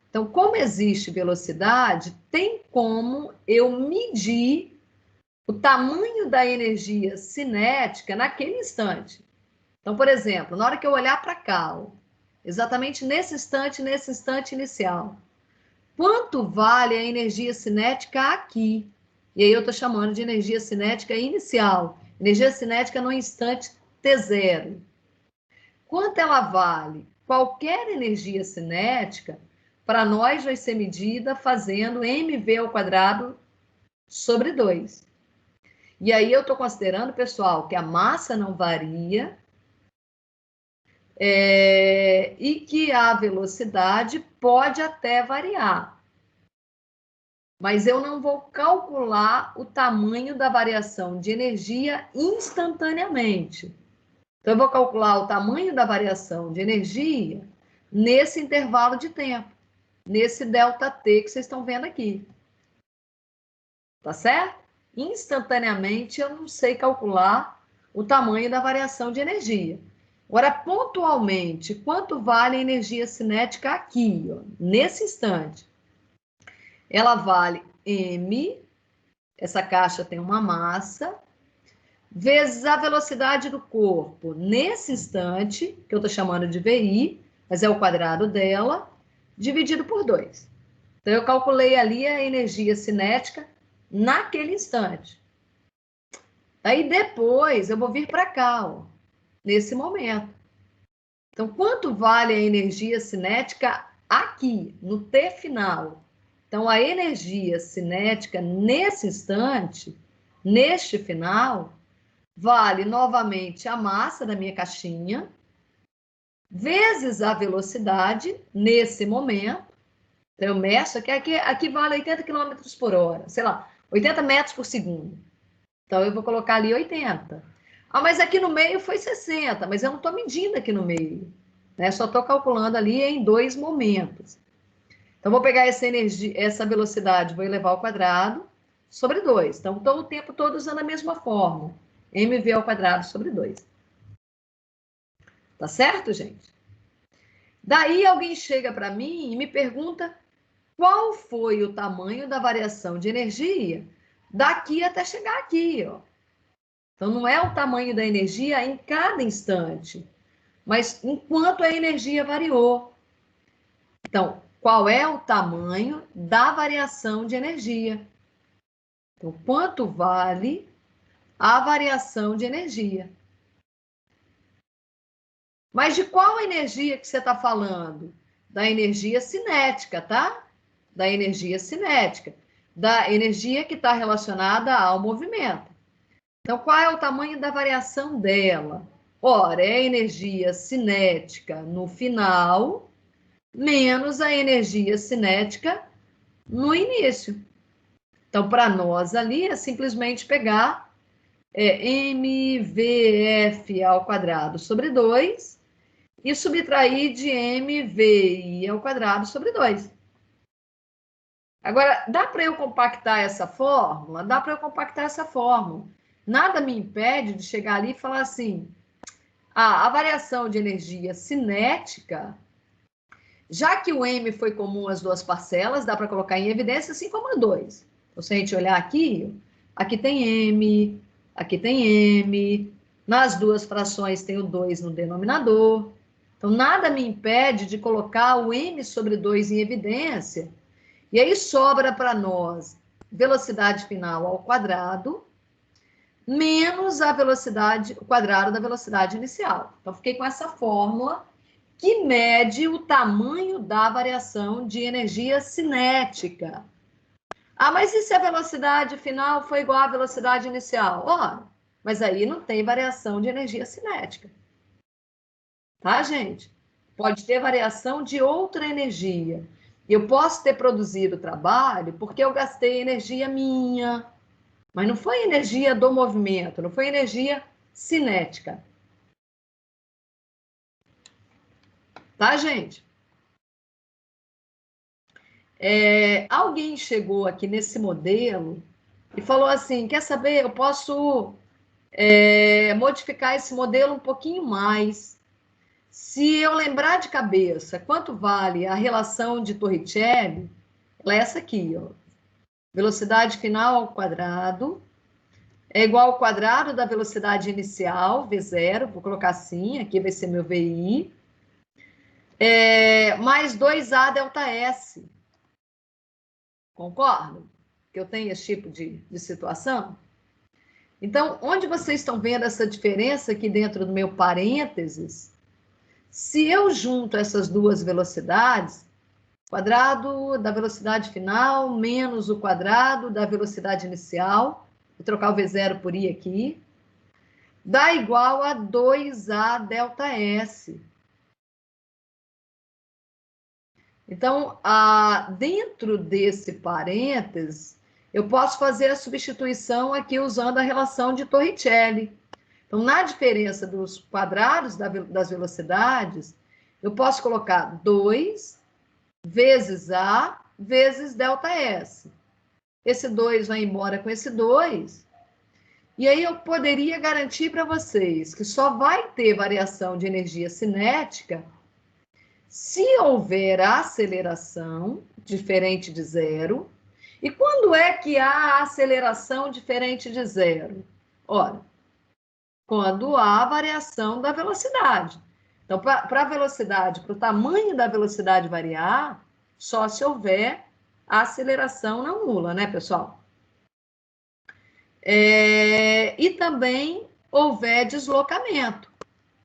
Então, como existe velocidade, tem como eu medir o tamanho da energia cinética naquele instante. Então, por exemplo, na hora que eu olhar para cá, ó, exatamente nesse instante inicial, quanto vale a energia cinética aqui? E aí eu estou chamando de energia cinética inicial, energia cinética no instante T0. Quanto ela vale? Qualquer energia cinética, para nós vai ser medida fazendo mv ao quadrado sobre 2. E aí eu estou considerando, pessoal, que a massa não varia e que a velocidade pode até variar. Mas eu não vou calcular o tamanho da variação de energia instantaneamente. Então, eu vou calcular o tamanho da variação de energia nesse intervalo de tempo, nesse ΔT que vocês estão vendo aqui. Tá certo? Instantaneamente, eu não sei calcular o tamanho da variação de energia. Agora, pontualmente, quanto vale a energia cinética aqui, ó, nesse instante? Ela vale m, essa caixa tem uma massa, vezes a velocidade do corpo nesse instante, que eu estou chamando de VI, mas é o quadrado dela, dividido por 2. Então, eu calculei ali a energia cinética naquele instante. Aí, depois, eu vou vir para cá, ó, nesse momento. Então, quanto vale a energia cinética aqui, no T final? Então, a energia cinética nesse instante, neste final, vale novamente a massa da minha caixinha, vezes a velocidade nesse momento. Então, eu meço aqui vale 80 km por hora, sei lá, 80 metros por segundo. Então, eu vou colocar ali 80. Ah, mas aqui no meio foi 60, mas eu não estou medindo aqui no meio, né? Só estou calculando ali em 2 momentos. Então, vou pegar essa energia, essa velocidade, vou elevar ao quadrado sobre 2. Então, estou o tempo todo usando a mesma fórmula. mv ao quadrado sobre 2. Tá certo, gente? Daí alguém chega para mim e me pergunta qual foi o tamanho da variação de energia daqui até chegar aqui, ó. Então, não é o tamanho da energia em cada instante, mas enquanto a energia variou. Então, qual é o tamanho da variação de energia? Então, quanto vale a variação de energia? Mas de qual energia que você está falando? Da energia cinética, tá? Da energia cinética. Da energia que está relacionada ao movimento. Então, qual é o tamanho da variação dela? Ora, é a energia cinética no final, menos a energia cinética no início. Então, para nós ali, é simplesmente pegar mvf ao quadrado sobre 2 e subtrair de mvi ao quadrado sobre 2. Agora, dá para eu compactar essa fórmula? Dá para eu compactar essa fórmula. Nada me impede de chegar ali e falar assim, a variação de energia cinética Já que o M foi comum às duas parcelas, dá para colocar em evidência, assim como o 2. Então, se a gente olhar aqui, aqui tem M, aqui tem M, nas duas frações tem o 2 no denominador. Então, nada me impede de colocar o M sobre 2 em evidência. E aí sobra para nós velocidade final ao quadrado, menos a velocidade, o quadrado da velocidade inicial. Então, fiquei com essa fórmula que mede o tamanho da variação de energia cinética. Ah, mas e se a velocidade final for igual à velocidade inicial? Ora, mas aí não tem variação de energia cinética. Tá, gente? Pode ter variação de outra energia. Eu posso ter produzido trabalho porque eu gastei energia minha, mas não foi energia do movimento, não foi energia cinética. Tá, gente? Alguém chegou aqui nesse modelo e falou assim, quer saber, eu posso modificar esse modelo um pouquinho mais. Se eu lembrar de cabeça quanto vale a relação de Torricelli, ela é essa aqui, ó. Velocidade final ao quadrado é igual ao quadrado da velocidade inicial, V0, vou colocar assim, aqui vai ser meu VI, mais 2A delta S. Concordam? Que eu tenho esse tipo de situação? Então, onde vocês estão vendo essa diferença aqui dentro do meu parênteses, se eu junto essas duas velocidades, quadrado da velocidade final menos o quadrado da velocidade inicial, vou trocar o V0 por I aqui, dá igual a 2A delta S. Então, dentro desse parênteses, eu posso fazer a substituição aqui usando a relação de Torricelli. Então, na diferença dos quadrados das velocidades, eu posso colocar 2 vezes A vezes delta S. Esse 2 vai embora com esse 2. E aí eu poderia garantir para vocês que só vai ter variação de energia cinética se houver aceleração diferente de zero. E quando é que há aceleração diferente de zero? Ora, quando há variação da velocidade. Então, para a velocidade, para o tamanho da velocidade variar, só se houver aceleração não nula, né, pessoal? E também houver deslocamento,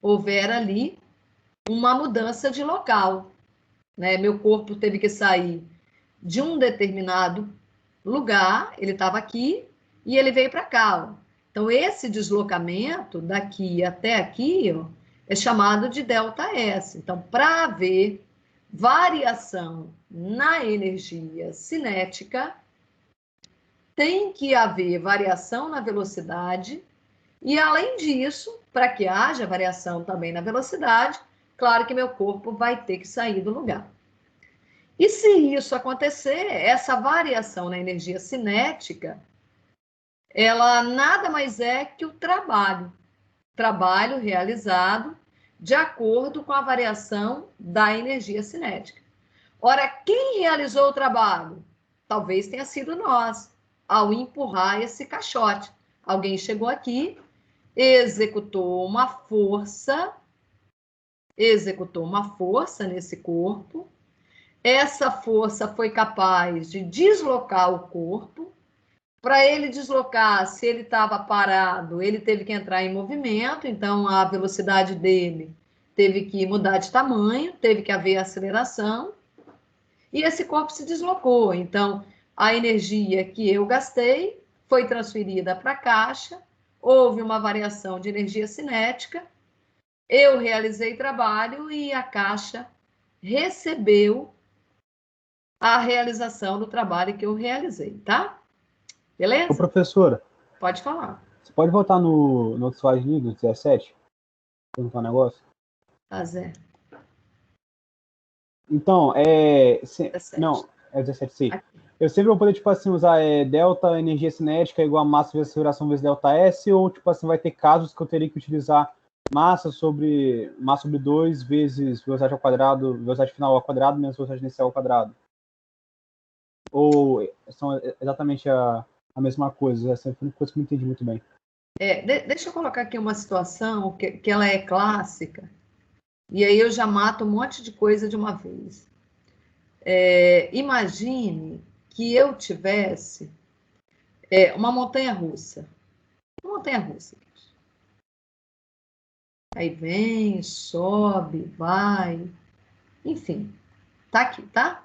houver ali uma mudança de local, né? Meu corpo teve que sair de um determinado lugar, ele estava aqui e ele veio para cá. Ó. Então, esse deslocamento daqui até aqui ó, é chamado de delta S. Então, para haver variação na energia cinética, tem que haver variação na velocidade e, além disso, para que haja variação também na velocidade, claro que meu corpo vai ter que sair do lugar. E se isso acontecer, essa variação na energia cinética, ela nada mais é que o trabalho realizado de acordo com a variação da energia cinética. Ora, quem realizou o trabalho? Talvez tenha sido nós, ao empurrar esse caixote. Alguém chegou aqui, executou uma força nesse corpo. Essa força foi capaz de deslocar o corpo. Para ele deslocar, se ele estava parado, ele teve que entrar em movimento, então a velocidade dele teve que mudar de tamanho, teve que haver aceleração, e esse corpo se deslocou. Então, a energia que eu gastei foi transferida para a caixa, houve uma variação de energia cinética, eu realizei trabalho e a caixa recebeu a realização do trabalho que eu realizei, tá? Beleza? Ô, professora, pode falar. Você pode voltar no slide do 17? Perguntar um negócio? Tá, Zé. Então, 17. Não, é 17, sim. Aqui. Eu sempre vou poder, tipo assim, usar delta energia cinética igual a massa vezes aceleração vezes delta S, ou, tipo assim, vai ter casos que eu teria que utilizar massa sobre 2 vezes velocidade ao quadrado, velocidade final ao quadrado menos velocidade inicial ao quadrado. Ou são exatamente a mesma coisa? Essa foi uma coisa que eu não entendi muito bem. Deixa eu colocar aqui uma situação que ela é clássica, e aí eu já mato um monte de coisa de uma vez. Imagine que eu tivesse uma montanha-russa. Uma montanha-russa. Aí vem, sobe, vai, enfim, tá aqui, tá?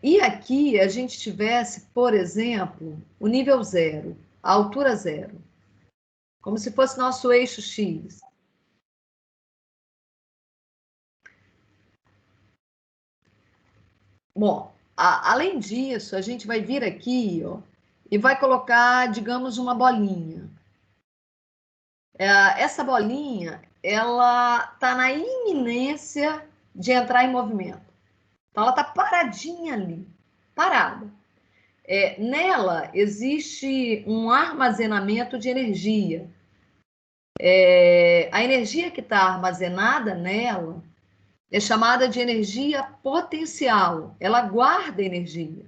E aqui a gente tivesse, por exemplo, o nível 0, a altura 0, como se fosse nosso eixo X. Bom, além disso, a gente vai vir aqui, ó, e vai colocar, digamos, uma bolinha. Essa bolinha, ela está na iminência de entrar em movimento. Então, ela está paradinha ali, parada. Nela existe um armazenamento de energia. A energia que está armazenada nela é chamada de energia potencial. Ela guarda energia.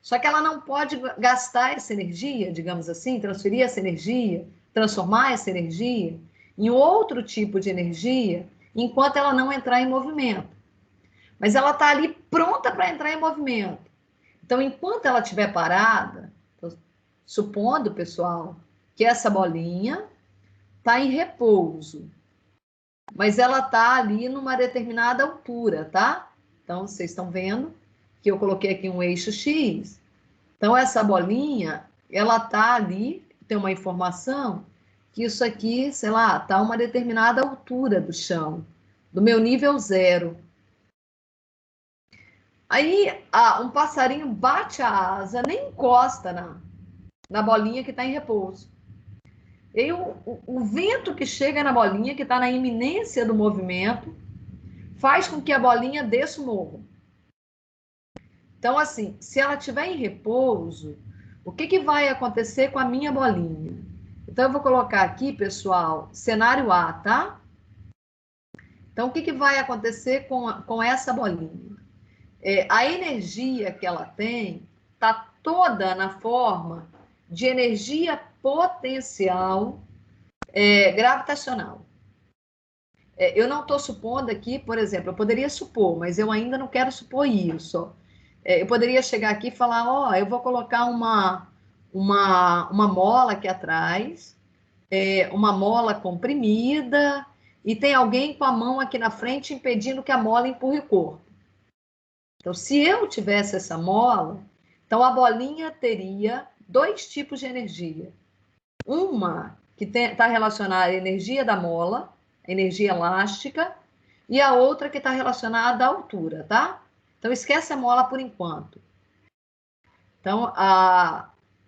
Só que ela não pode gastar essa energia, digamos assim, transferir essa energia, transformar essa energia em outro tipo de energia, enquanto ela não entrar em movimento. Mas ela está ali pronta para entrar em movimento. Então, enquanto ela estiver parada, supondo, pessoal, que essa bolinha está em repouso, mas ela está ali numa determinada altura, tá? Então, vocês estão vendo que eu coloquei aqui um eixo X. Então, essa bolinha, ela está ali, tem uma informação que isso aqui, sei lá, está a uma determinada altura do chão, do meu nível 0. Aí, um passarinho bate a asa, nem encosta na bolinha que está em repouso. E aí, o vento que chega na bolinha, que está na iminência do movimento, faz com que a bolinha desça o morro. Então, assim, se ela estiver em repouso, o que vai acontecer com a minha bolinha? Então, eu vou colocar aqui, pessoal, cenário A, tá? Então, o que vai acontecer com essa bolinha? A energia que ela tem está toda na forma de energia potencial gravitacional. Eu não estou supondo aqui, por exemplo, eu poderia supor, mas eu ainda não quero supor isso. Eu poderia chegar aqui e falar, ó, eu vou colocar uma mola aqui atrás, uma mola comprimida, e tem alguém com a mão aqui na frente impedindo que a mola empurre o corpo. Então, se eu tivesse essa mola, então a bolinha teria 2 tipos de energia. Uma que está relacionada à energia da mola, energia elástica, e a outra que está relacionada à altura, tá? Então, esquece a mola por enquanto. Então,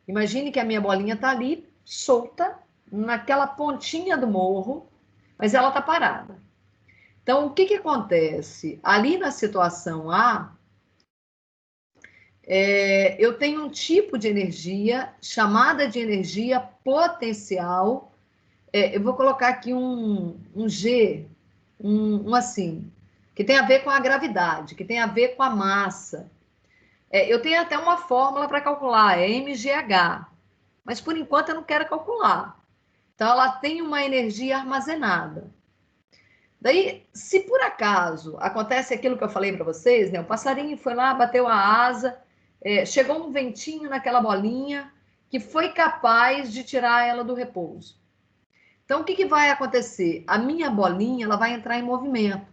imagine que a minha bolinha está ali, solta, naquela pontinha do morro, mas ela está parada. Então, o que acontece? Ali na situação A, eu tenho um tipo de energia chamada de energia potencial. Eu vou colocar aqui um G, assim, que tem a ver com a gravidade, que tem a ver com a massa. Eu tenho até uma fórmula para calcular, é mgh, mas por enquanto eu não quero calcular. Então, ela tem uma energia armazenada. Daí, se por acaso acontece aquilo que eu falei para vocês, né? O passarinho foi lá, bateu a asa, chegou um ventinho naquela bolinha que foi capaz de tirar ela do repouso. Então, o que vai acontecer? A minha bolinha ela vai entrar em movimento.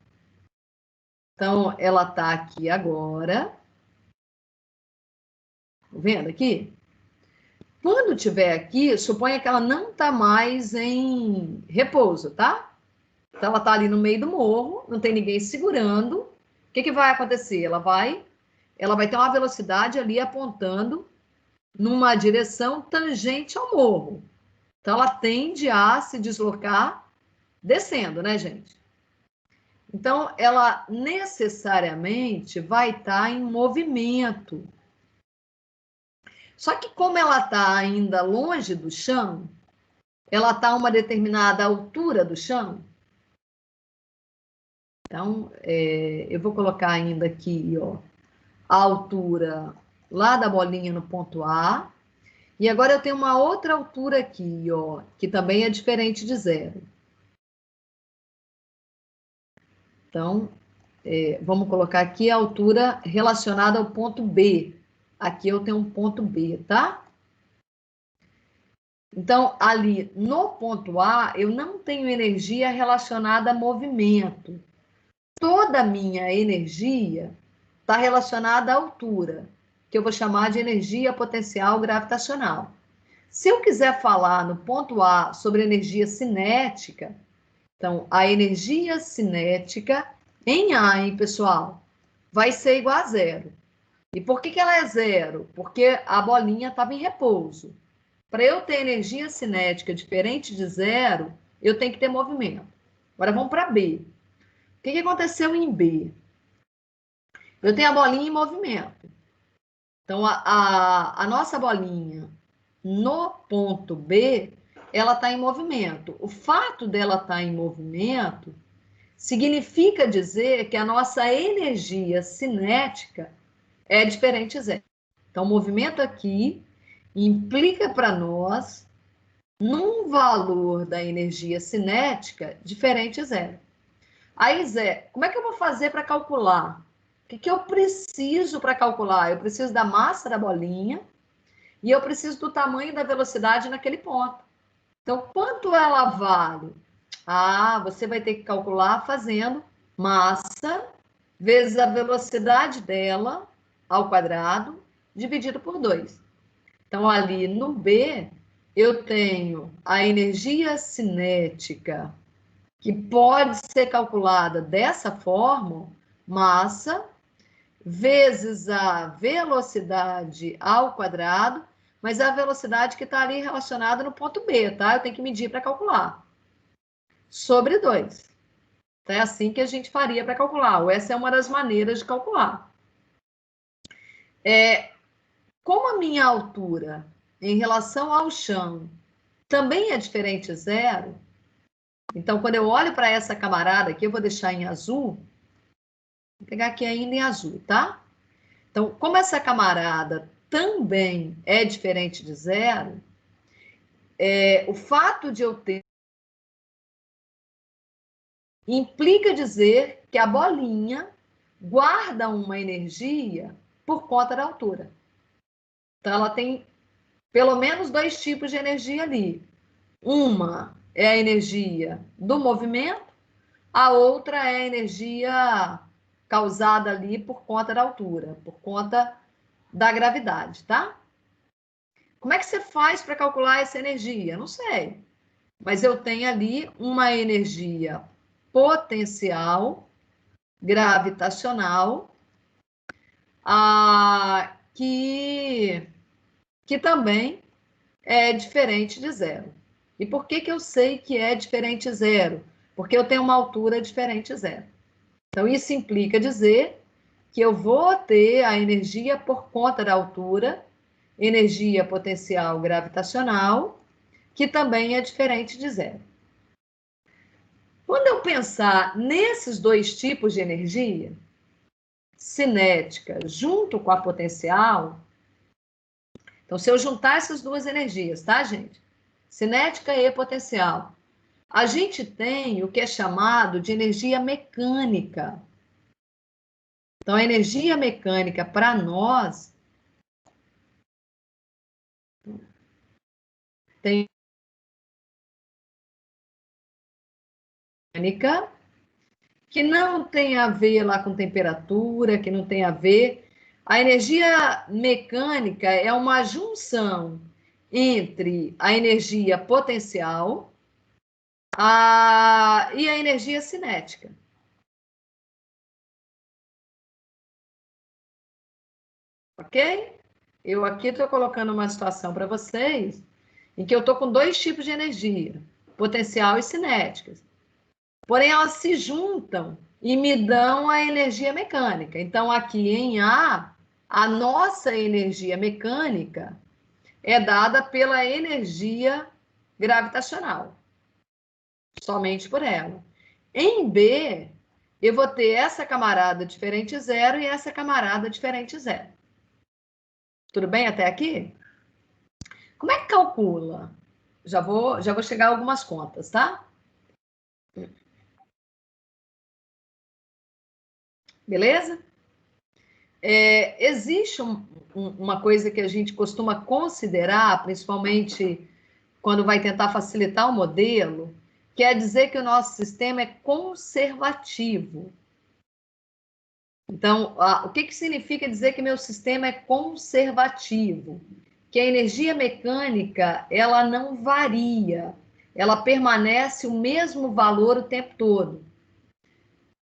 Então, ela está aqui agora. Tá vendo aqui? Quando estiver aqui, suponha que ela não está mais em repouso, tá? Então, ela está ali no meio do morro, não tem ninguém segurando. O que vai acontecer? Ela vai ter uma velocidade ali apontando numa direção tangente ao morro. Então, ela tende a se deslocar descendo, né, gente? Então, ela necessariamente vai estar em movimento. Só que como ela está ainda longe do chão, ela está a uma determinada altura do chão. Então, eu vou colocar ainda aqui, ó, a altura lá da bolinha no ponto A. E agora eu tenho uma outra altura aqui, ó, que também é diferente de zero. Então, vamos colocar aqui a altura relacionada ao ponto B. Aqui eu tenho um ponto B, tá? Então, ali no ponto A, eu não tenho energia relacionada a movimento. Toda a minha energia está relacionada à altura, que eu vou chamar de energia potencial gravitacional. Se eu quiser falar no ponto A sobre energia cinética, então, a energia cinética em A, hein, pessoal, vai ser igual a zero. E por que ela é zero? Porque a bolinha estava em repouso. Para eu ter energia cinética diferente de zero, eu tenho que ter movimento. Agora vamos para B. O que aconteceu em B? Eu tenho a bolinha em movimento. Então, a nossa bolinha no ponto B, ela está em movimento. O fato dela estar em movimento significa dizer que a nossa energia cinética é diferente de zero. Então, o movimento aqui implica para nós num valor da energia cinética diferente de zero. Aí, Zé, como é que eu vou fazer para calcular? O que eu preciso para calcular? Eu preciso da massa da bolinha e eu preciso do tamanho da velocidade naquele ponto. Então, quanto ela vale? Você vai ter que calcular fazendo massa vezes a velocidade dela ao quadrado dividido por 2. Então, ali no B, eu tenho a energia cinética, que pode ser calculada dessa forma, massa vezes a velocidade ao quadrado, mas a velocidade que está ali relacionada no ponto B, tá? Eu tenho que medir para calcular. Sobre 2. É assim que a gente faria para calcular, ou essa é uma das maneiras de calcular. Como a minha altura em relação ao chão também é diferente de zero, então quando eu olho para essa camarada aqui, eu vou deixar em azul, vou pegar aqui ainda em azul, tá? Então, como essa camarada também é diferente de zero, o fato de eu ter implica dizer que a bolinha guarda uma energia por conta da altura. Então, ela tem pelo menos 2 tipos de energia ali. Uma é a energia do movimento, a outra é a energia causada ali por conta da altura, por conta da gravidade, tá? Como é que você faz para calcular essa energia? Não sei. Mas eu tenho ali uma energia potencial gravitacional que também é diferente de zero. E por que eu sei que é diferente de zero? Porque eu tenho uma altura diferente de zero. Então, isso implica dizer que eu vou ter a energia por conta da altura, energia potencial gravitacional, que também é diferente de zero. Quando eu pensar nesses 2 tipos de energia, cinética junto com a potencial, então se eu juntar essas 2 energias, tá, gente? Cinética e potencial, a gente tem o que é chamado de energia mecânica. Então, a energia mecânica para nós tem mecânica que não tem a ver lá com temperatura, que não tem a ver. A energia mecânica é uma junção entre a energia potencial e a energia cinética. Ok? Eu aqui estou colocando uma situação para vocês em que eu estou com 2 tipos de energia, potencial e cinéticas. Porém, elas se juntam e me dão a energia mecânica. Então, aqui em A, a nossa energia mecânica é dada pela energia gravitacional, somente por ela. Em B, eu vou ter essa camarada diferente zero e essa camarada diferente zero. Tudo bem até aqui? Como é que calcula? Já vou chegar a algumas contas, tá? Beleza? Existe uma coisa que a gente costuma considerar, principalmente quando vai tentar facilitar o modelo, que é dizer que o nosso sistema é conservativo. Então, o que significa dizer que meu sistema é conservativo? Que a energia mecânica, ela não varia, ela permanece o mesmo valor o tempo todo.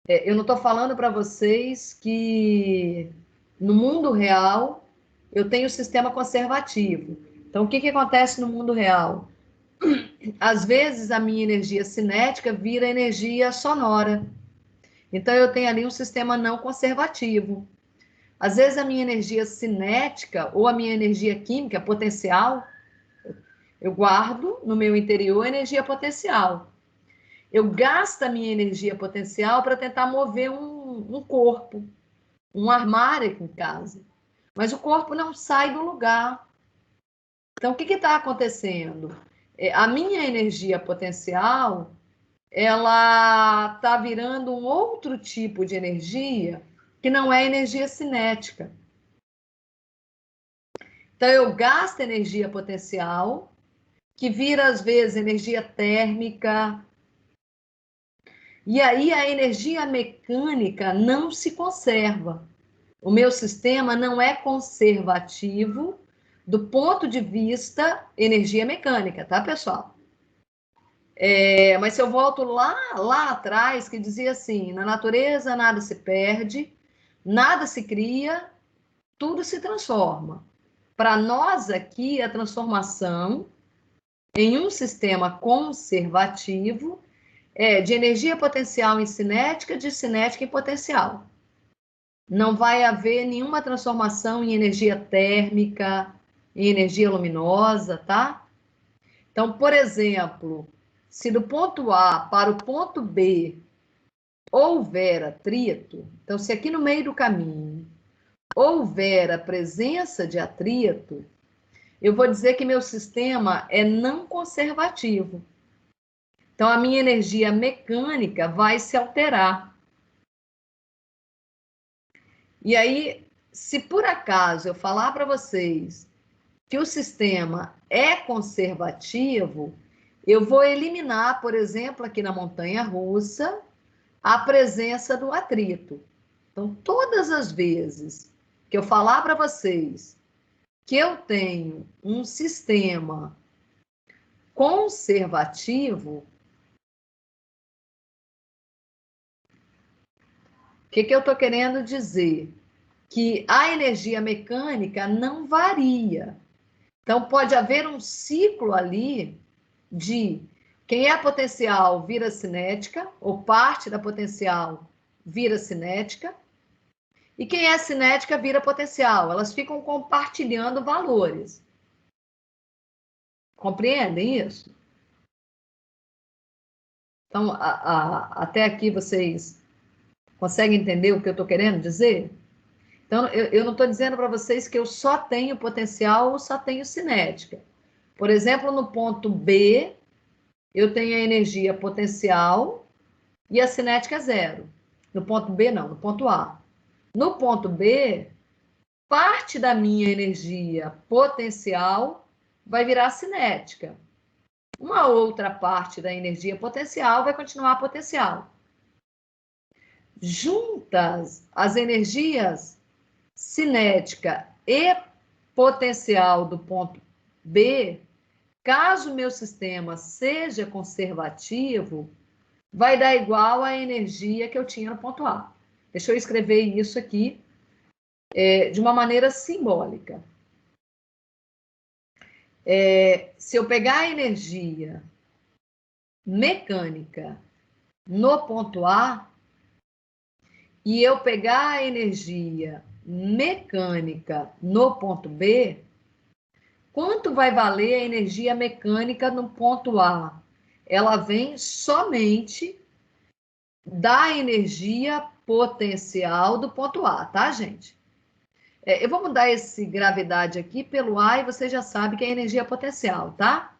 Eu não estou falando para vocês que no mundo real eu tenho sistema conservativo. Então, o que acontece no mundo real? Às vezes, a minha energia cinética vira energia sonora. Então, eu tenho ali um sistema não conservativo. Às vezes, a minha energia cinética ou a minha energia química potencial, eu guardo no meu interior energia potencial. Eu gasto a minha energia potencial para tentar mover um corpo, um armário aqui em casa. Mas o corpo não sai do lugar. Então, o que está acontecendo? A minha energia potencial, ela está virando um outro tipo de energia que não é energia cinética. Então, eu gasto energia potencial, que vira, às vezes, energia térmica. E aí, a energia mecânica não se conserva. O meu sistema não é conservativo do ponto de vista energia mecânica, tá, pessoal? Mas se eu volto lá atrás, que dizia assim, na natureza nada se perde, nada se cria, tudo se transforma. Para nós aqui, a transformação em um sistema conservativo é de energia potencial em cinética, de cinética em potencial. Não vai haver nenhuma transformação em energia térmica, em energia luminosa, tá? Então, por exemplo, se do ponto A para o ponto B houver atrito, então se aqui no meio do caminho houver a presença de atrito, eu vou dizer que meu sistema é não conservativo. Então, a minha energia mecânica vai se alterar. E aí, se por acaso eu falar para vocês que o sistema é conservativo, eu vou eliminar, por exemplo, aqui na montanha-russa, a presença do atrito. Então, todas as vezes que eu falar para vocês que eu tenho um sistema conservativo, o que eu estou querendo dizer? Que a energia mecânica não varia. Então, pode haver um ciclo ali de quem é potencial vira cinética, ou parte da potencial vira cinética, e quem é cinética vira potencial. Elas ficam compartilhando valores. Compreendem isso? Então, até aqui vocês conseguem entender o que eu estou querendo dizer? Então, eu não estou dizendo para vocês que eu só tenho potencial ou só tenho cinética. Por exemplo, no ponto B, eu tenho a energia potencial e a cinética zero. No ponto B, não, no ponto A. No ponto B, parte da minha energia potencial vai virar cinética. Uma outra parte da energia potencial vai continuar potencial. Juntas, as energias cinética e potencial do ponto B, caso o meu sistema seja conservativo, vai dar igual à energia que eu tinha no ponto A. Deixa eu escrever isso aqui de uma maneira simbólica. Se eu pegar a energia mecânica no ponto A e eu pegar a energia mecânica no ponto B, quanto vai valer a energia mecânica no ponto A? Ela vem somente da energia potencial do ponto A, tá, gente? Eu vou mudar esse gravidade aqui pelo A e você já sabe que é energia potencial, tá?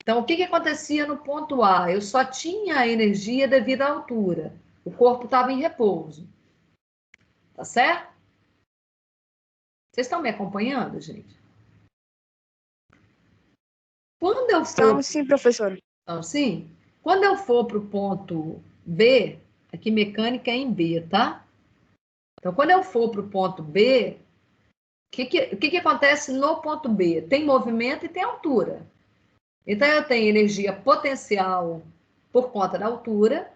Então, o que acontecia no ponto A? Eu só tinha energia devido à altura. O corpo estava em repouso. Tá certo? Vocês estão me acompanhando, gente? Quando eu for... Estamos sim, professor. Então, sim? Quando eu for para o ponto B, aqui mecânica é em B, tá? Então, quando eu for para o ponto B, o que acontece no ponto B? Tem movimento e tem altura. Então, eu tenho energia potencial por conta da altura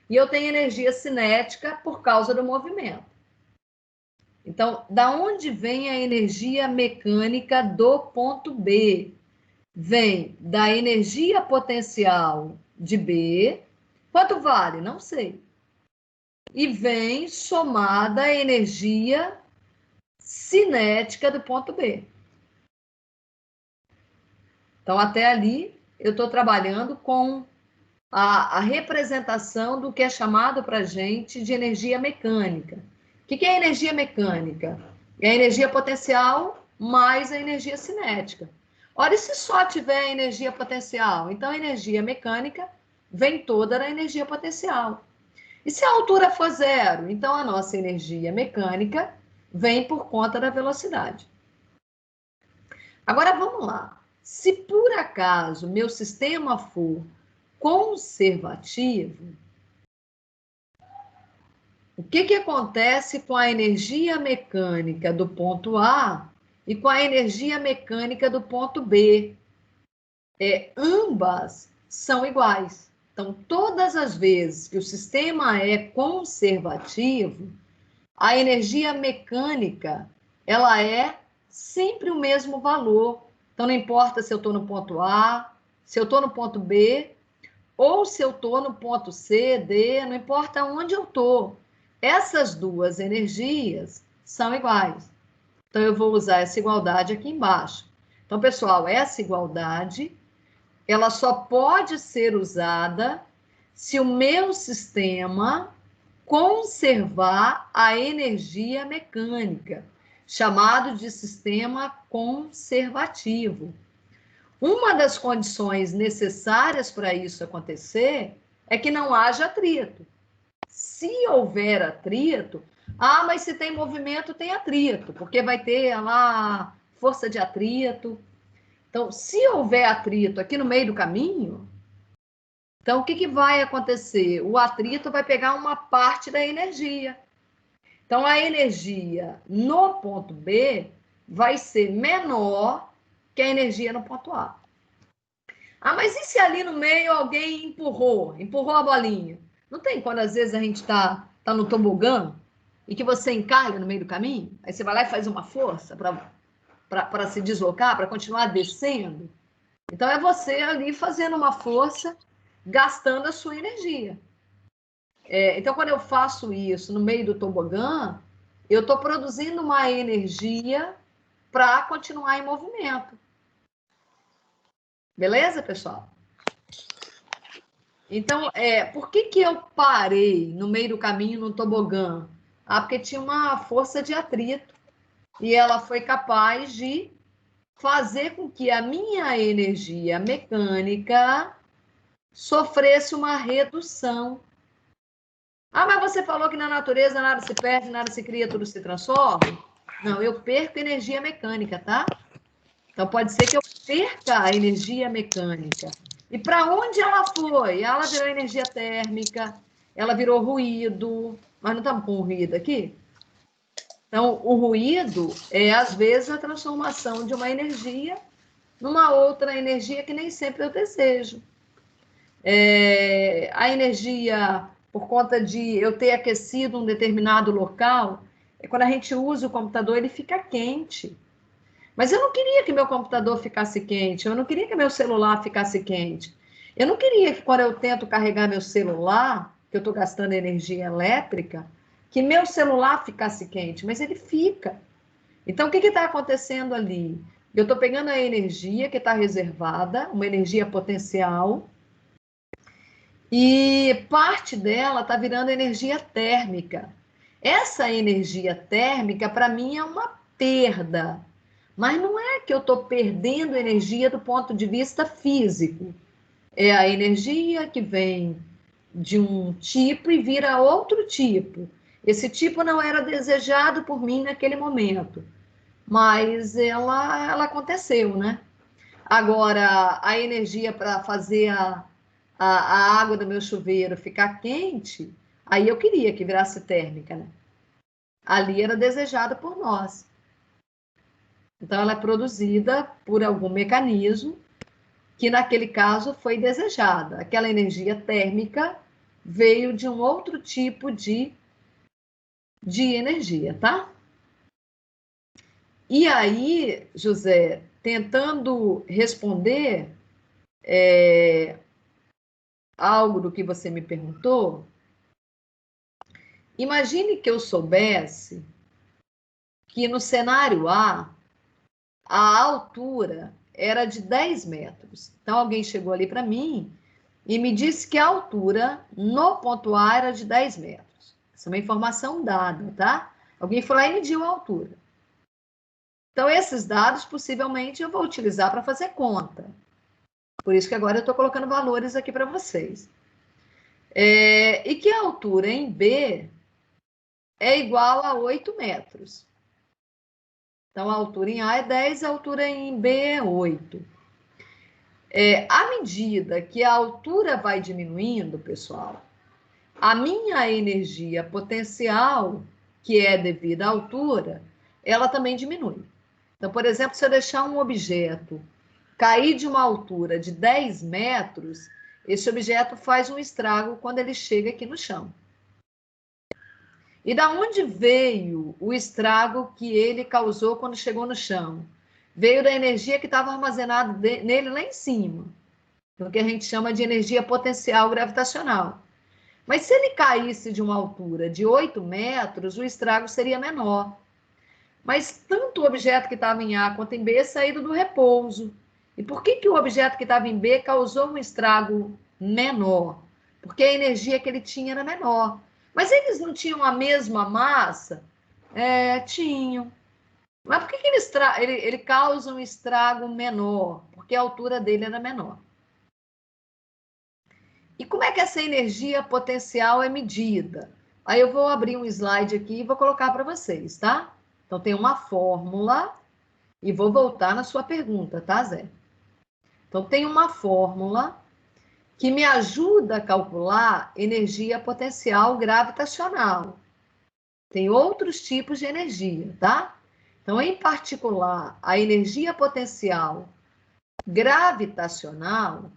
e eu tenho energia cinética por causa do movimento. Então, da onde vem a energia mecânica do ponto B? Vem da energia potencial de B. Quanto vale? Não sei. E vem somada a energia cinética do ponto B. Então, até ali, eu estou trabalhando com a representação do que é chamado para a gente de energia mecânica. O que é energia mecânica? É a energia potencial mais a energia cinética. Ora, e se só tiver a energia potencial? Então, a energia mecânica vem toda da energia potencial. E se a altura for zero? Então, a nossa energia mecânica vem por conta da velocidade. Agora, vamos lá. Se por acaso meu sistema for conservativo, o que acontece com a energia mecânica do ponto A e com a energia mecânica do ponto B? Ambas são iguais. Então, todas as vezes que o sistema é conservativo, a energia mecânica, ela é sempre o mesmo valor. Então, não importa se eu estou no ponto A, se eu estou no ponto B, ou se eu estou no ponto C, D, não importa onde eu estou. Essas duas energias são iguais. Então, eu vou usar essa igualdade aqui embaixo. Então, pessoal, essa igualdade, ela só pode ser usada se o meu sistema conservar a energia mecânica, chamado de sistema conservativo. Uma das condições necessárias para isso acontecer é que não haja atrito. Se houver atrito, mas se tem movimento, tem atrito, porque vai ter lá força de atrito. Então, se houver atrito aqui no meio do caminho, então o que vai acontecer? O atrito vai pegar uma parte da energia. Então, a energia no ponto B vai ser menor que a energia no ponto A. Mas e se ali no meio alguém empurrou a bolinha? Não tem quando às vezes a gente está no tobogã e que você encalha no meio do caminho? Aí você vai lá e faz uma força para se deslocar, para continuar descendo? Então, é você ali fazendo uma força, gastando a sua energia. Então, quando eu faço isso no meio do tobogã, eu estou produzindo uma energia para continuar em movimento. Beleza, pessoal? Então, por que eu parei no meio do caminho no tobogã? Porque tinha uma força de atrito e ela foi capaz de fazer com que a minha energia mecânica sofresse uma redução. Mas você falou que na natureza nada se perde, nada se cria, tudo se transforma? Não, eu perco energia mecânica, tá? Então, pode ser que eu perca a energia mecânica. E para onde ela foi? Ela virou energia térmica, ela virou ruído. Mas não estamos com ruído aqui? Então, o ruído é, às vezes, a transformação de uma energia numa outra energia que nem sempre eu desejo. A energia, por conta de eu ter aquecido um determinado local, quando a gente usa o computador, ele fica quente. Mas eu não queria que meu computador ficasse quente, eu não queria que meu celular ficasse quente. Eu não queria que quando eu tento carregar meu celular, que eu estou gastando energia elétrica, que meu celular ficasse quente, mas ele fica. Então, o que está acontecendo ali? Eu estou pegando a energia que está reservada, uma energia potencial, e parte dela está virando energia térmica. Essa energia térmica, para mim, é uma perda. Mas não é que eu estou perdendo energia do ponto de vista físico. É a energia que vem de um tipo e vira outro tipo. Esse tipo não era desejado por mim naquele momento, mas ela aconteceu, né? Agora, a energia para fazer a água do meu chuveiro ficar quente, aí eu queria que virasse térmica, né? Ali era desejada por nós. Então, ela é produzida por algum mecanismo que, naquele caso, foi desejada. Aquela energia térmica veio de um outro tipo de energia, tá? E aí, José, tentando responder algo do que você me perguntou, imagine que eu soubesse que no cenário a altura era de 10 metros. Então, alguém chegou ali para mim e me disse que a altura no ponto A era de 10 metros. Essa é uma informação dada, tá? Alguém foi lá e mediu a altura. Então, esses dados, possivelmente, eu vou utilizar para fazer conta. Por isso que agora eu estou colocando valores aqui para vocês. E que a altura em B é igual a 8 metros. Então, a altura em A é 10, a altura em B é 8. À medida que a altura vai diminuindo, pessoal, a minha energia potencial, que é devida à altura, ela também diminui. Então, por exemplo, se eu deixar um objeto cair de uma altura de 10 metros, esse objeto faz um estrago quando ele chega aqui no chão. E da onde veio o estrago que ele causou quando chegou no chão? Veio da energia que estava armazenada nele lá em cima, o que a gente chama de energia potencial gravitacional. Mas se ele caísse de uma altura de 8 metros, o estrago seria menor. Mas tanto o objeto que estava em A quanto em B saíram do repouso. E por que o objeto que estava em B causou um estrago menor? Porque a energia que ele tinha era menor. Mas eles não tinham a mesma massa? Tinham. Mas por que ele causa um estrago menor? Porque a altura dele era menor. E como é que essa energia potencial é medida? Aí eu vou abrir um slide aqui e vou colocar para vocês, tá? Então tem uma fórmula e vou voltar na sua pergunta, tá, Zé? Então tem uma fórmula que me ajuda a calcular energia potencial gravitacional. Tem outros tipos de energia, tá? Então, em particular, a energia potencial gravitacional,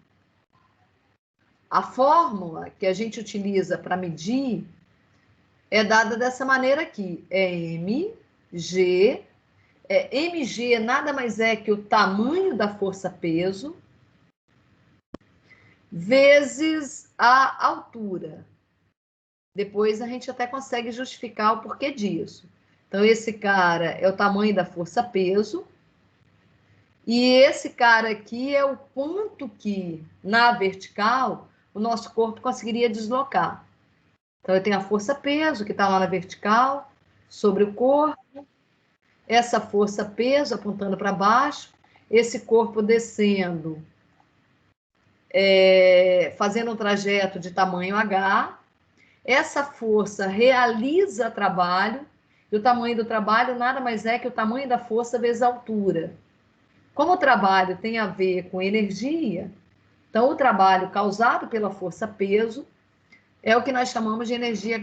a fórmula que a gente utiliza para medir é dada dessa maneira aqui. É mg. mg nada mais é que o tamanho da força-peso vezes a altura. Depois a gente até consegue justificar o porquê disso. Então, esse cara é o tamanho da força-peso. E esse cara aqui é o ponto que, na vertical, o nosso corpo conseguiria deslocar. Então, eu tenho a força-peso, que está lá na vertical, sobre o corpo. Essa força-peso apontando para baixo. Esse corpo descendo, fazendo um trajeto de tamanho H. Essa força realiza trabalho. E o tamanho do trabalho nada mais é que o tamanho da força vezes a altura. Como o trabalho tem a ver com energia, então o trabalho causado pela força-peso é o que nós chamamos de energia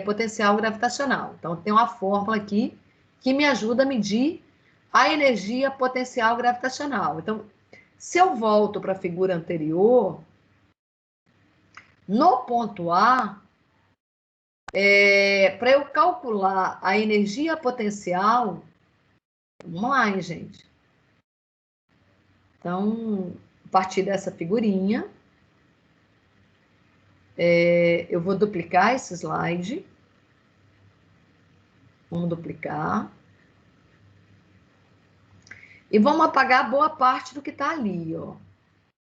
potencial gravitacional. Então, tem uma fórmula aqui que me ajuda a medir a energia potencial gravitacional. Então, se eu volto para a figura anterior, no ponto A, para eu calcular a energia potencial, vamos lá, hein, gente? Então, a partir dessa figurinha, eu vou duplicar esse slide. Vamos duplicar. E vamos apagar boa parte do que está ali, ó.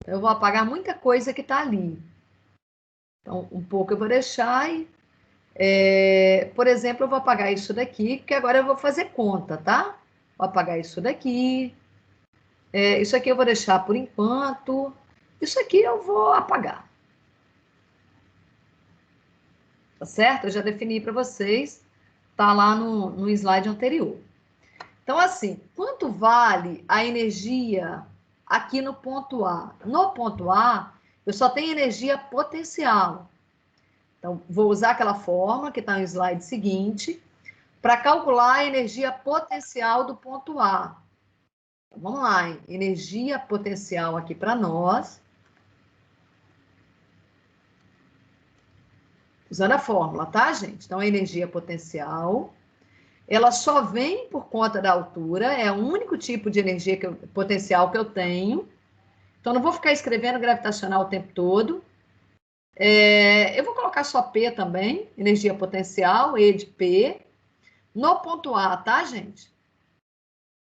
Eu vou apagar muita coisa que está ali. Então, um pouco eu vou deixar e... por exemplo, eu vou apagar isso daqui, porque agora eu vou fazer conta, tá? Vou apagar isso daqui. Isso aqui eu vou deixar por enquanto. Isso aqui eu vou apagar. Tá certo? Eu já defini para vocês. Tá lá no slide anterior. Então, assim, quanto vale a energia aqui no ponto A? No ponto A, eu só tenho energia potencial. Então, vou usar aquela fórmula que está no slide seguinte para calcular a energia potencial do ponto A. Então, vamos lá, hein? Energia potencial aqui para nós. Usando a fórmula, tá, gente? Então, a energia potencial, ela só vem por conta da altura, é o único tipo de energia potencial que eu tenho. Então, não vou ficar escrevendo gravitacional o tempo todo. Eu vou colocar só P também, energia potencial, E de P, no ponto A, tá, gente?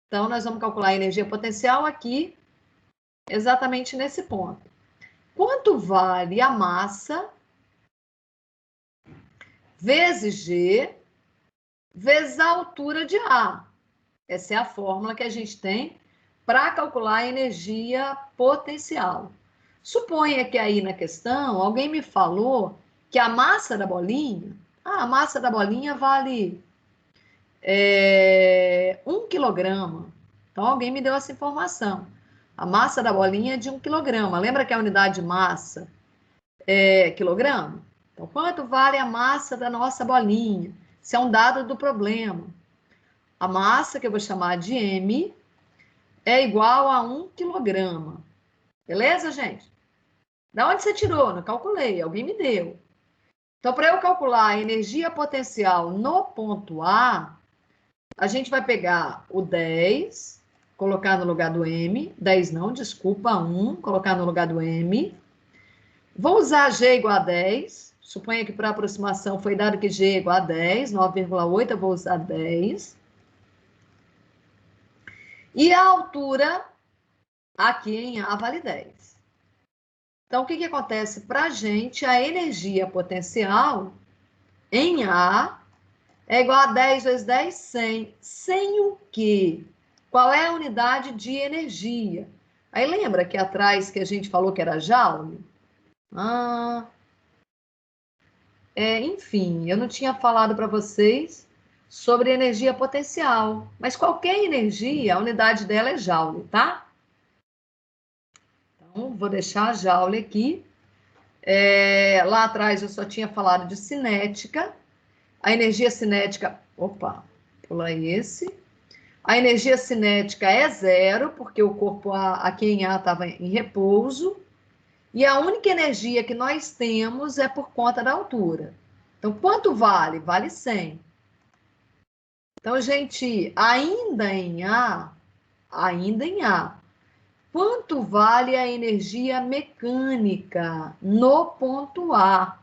Então, nós vamos calcular a energia potencial aqui, exatamente nesse ponto. Quanto vale a massa vezes G vezes a altura de A? Essa é a fórmula que a gente tem para calcular a energia potencial. Suponha que aí na questão alguém me falou que a massa da bolinha, a massa da bolinha vale 1 quilograma. Então alguém me deu essa informação. A massa da bolinha é de 1 quilograma. Lembra que a unidade de massa é quilograma? Então quanto vale a massa da nossa bolinha? Isso é um dado do problema. A massa, que eu vou chamar de M, é igual a 1 quilograma. Beleza, gente? Da onde você tirou? Não calculei, alguém me deu. Então, para eu calcular a energia potencial no ponto A, a gente vai pegar o 10, colocar no lugar do M. 10 não, desculpa, 1, colocar no lugar do M. Vou usar G igual a 10. Suponha que para aproximação foi dado que G é igual a 10, 9,8, eu vou usar 10. E a altura aqui em A vale 10. Então, o que acontece para a gente? A energia potencial em A é igual a 10 vezes 10, 100. 100 o quê? Qual é a unidade de energia? Aí lembra que atrás que a gente falou que era joule? Enfim, eu não tinha falado para vocês sobre energia potencial. Mas qualquer energia, a unidade dela é joule, tá? Então, vou deixar a joule aqui. Lá atrás eu só tinha falado de cinética. A energia cinética... Opa, pula esse. A energia cinética é 0, porque o corpo aqui em A estava em repouso. E a única energia que nós temos é por conta da altura. Então, quanto vale? Vale 100. Então, gente, ainda em A, quanto vale a energia mecânica no ponto A?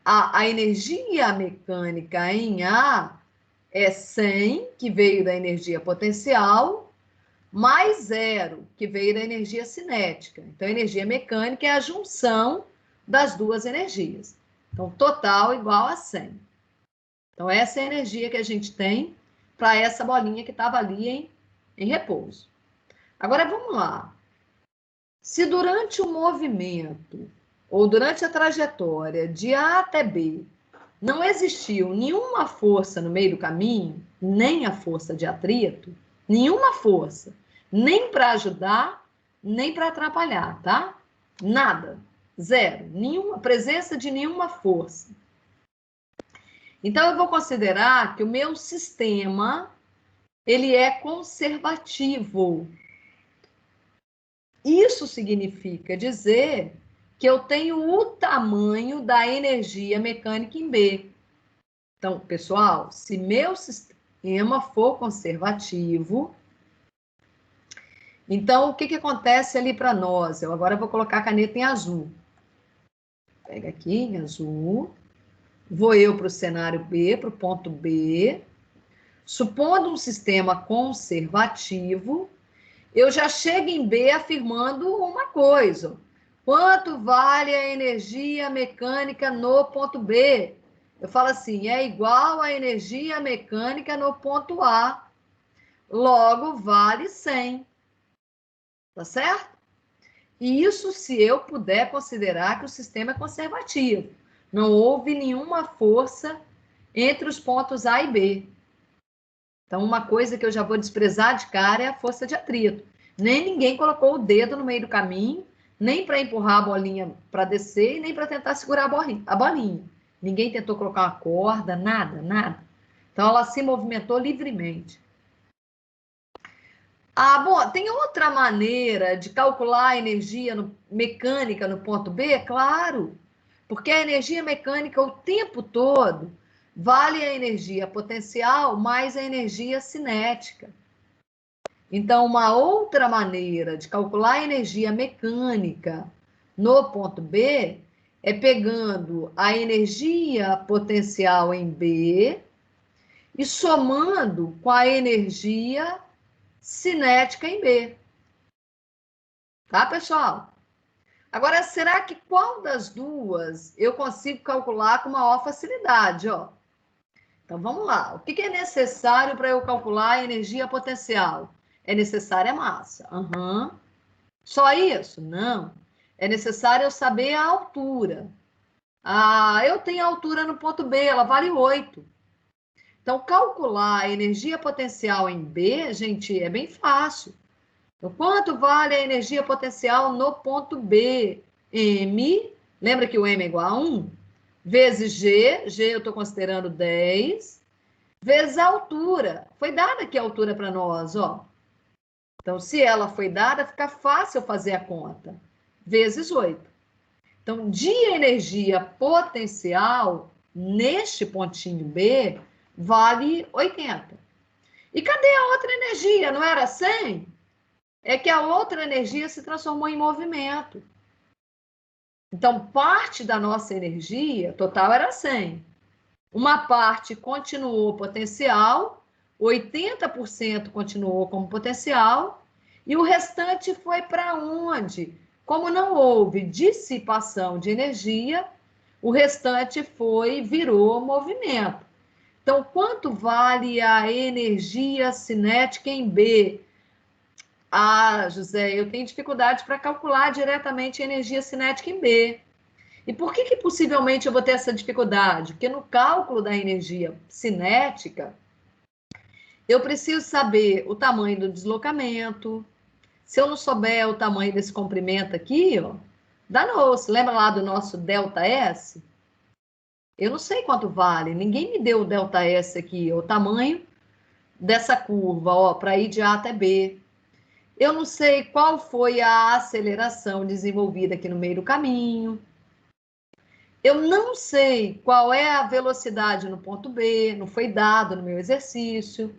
A energia mecânica em A é 100, que veio da energia potencial, mais 0, que veio da energia cinética. Então, a energia mecânica é a junção das duas energias. Então, total igual a 100. Então, essa é a energia que a gente tem para essa bolinha que estava ali em repouso. Agora, vamos lá. Se durante o movimento ou durante a trajetória de A até B não existiu nenhuma força no meio do caminho, nem a força de atrito, nenhuma força, nem para ajudar, nem para atrapalhar, tá? Nada, zero, nenhuma presença de nenhuma força. Então, eu vou considerar que o meu sistema, ele é conservativo. Isso significa dizer que eu tenho o tamanho da energia mecânica em B. Então, pessoal, se meu sistema for conservativo, então o que acontece ali para nós? Eu agora vou colocar a caneta em azul. Pega aqui em azul. Vou eu para o cenário B, para o ponto B. Supondo um sistema conservativo, eu já chego em B afirmando uma coisa. Quanto vale a energia mecânica no ponto B? Eu falo assim, é igual à energia mecânica no ponto A. Logo, vale 100. Tá certo? E isso se eu puder considerar que o sistema é conservativo. Não houve nenhuma força entre os pontos A e B. Então, uma coisa que eu já vou desprezar de cara é a força de atrito. Nem ninguém colocou o dedo no meio do caminho, nem para empurrar a bolinha para descer, nem para tentar segurar a bolinha. Ninguém tentou colocar uma corda, nada, nada. Então, ela se movimentou livremente. Bom, tem outra maneira de calcular a energia mecânica no ponto B? Claro, porque a energia mecânica o tempo todo vale a energia potencial mais a energia cinética. Então, uma outra maneira de calcular a energia mecânica no ponto B é pegando a energia potencial em B e somando com a energia cinética em B. Tá, pessoal? Agora, será que qual das duas eu consigo calcular com maior facilidade, ó? Então, vamos lá. O que é necessário para eu calcular a energia potencial? É necessária a massa. Uhum. Só isso? Não. É necessário eu saber a altura. Eu tenho a altura no ponto B, ela vale 8. Então, calcular a energia potencial em B, gente, é bem fácil. Então, quanto vale a energia potencial no ponto B? M, lembra que o M é igual a 1? Vezes G, G eu estou considerando 10, vezes a altura. Foi dada aqui a altura para nós, ó. Então, se ela foi dada, fica fácil fazer a conta. Vezes 8. Então, de energia potencial, neste pontinho B, vale 80. E cadê a outra energia? Não era 100? É que a outra energia se transformou em movimento. Então, parte da nossa energia total era 100. Uma parte continuou potencial, 80% continuou como potencial, e o restante foi para onde? Como não houve dissipação de energia, o restante virou movimento. Então, quanto vale a energia cinética em B? José, eu tenho dificuldade para calcular diretamente a energia cinética em B. E por que possivelmente eu vou ter essa dificuldade? Porque no cálculo da energia cinética, eu preciso saber o tamanho do deslocamento. Se eu não souber o tamanho desse comprimento aqui, ó, danou-se. Lembra lá do nosso ΔS? Eu não sei quanto vale. Ninguém me deu o ΔS aqui, o tamanho dessa curva, ó, para ir de A até B. Eu não sei qual foi a aceleração desenvolvida aqui no meio do caminho. Eu não sei qual é a velocidade no ponto B, não foi dado no meu exercício.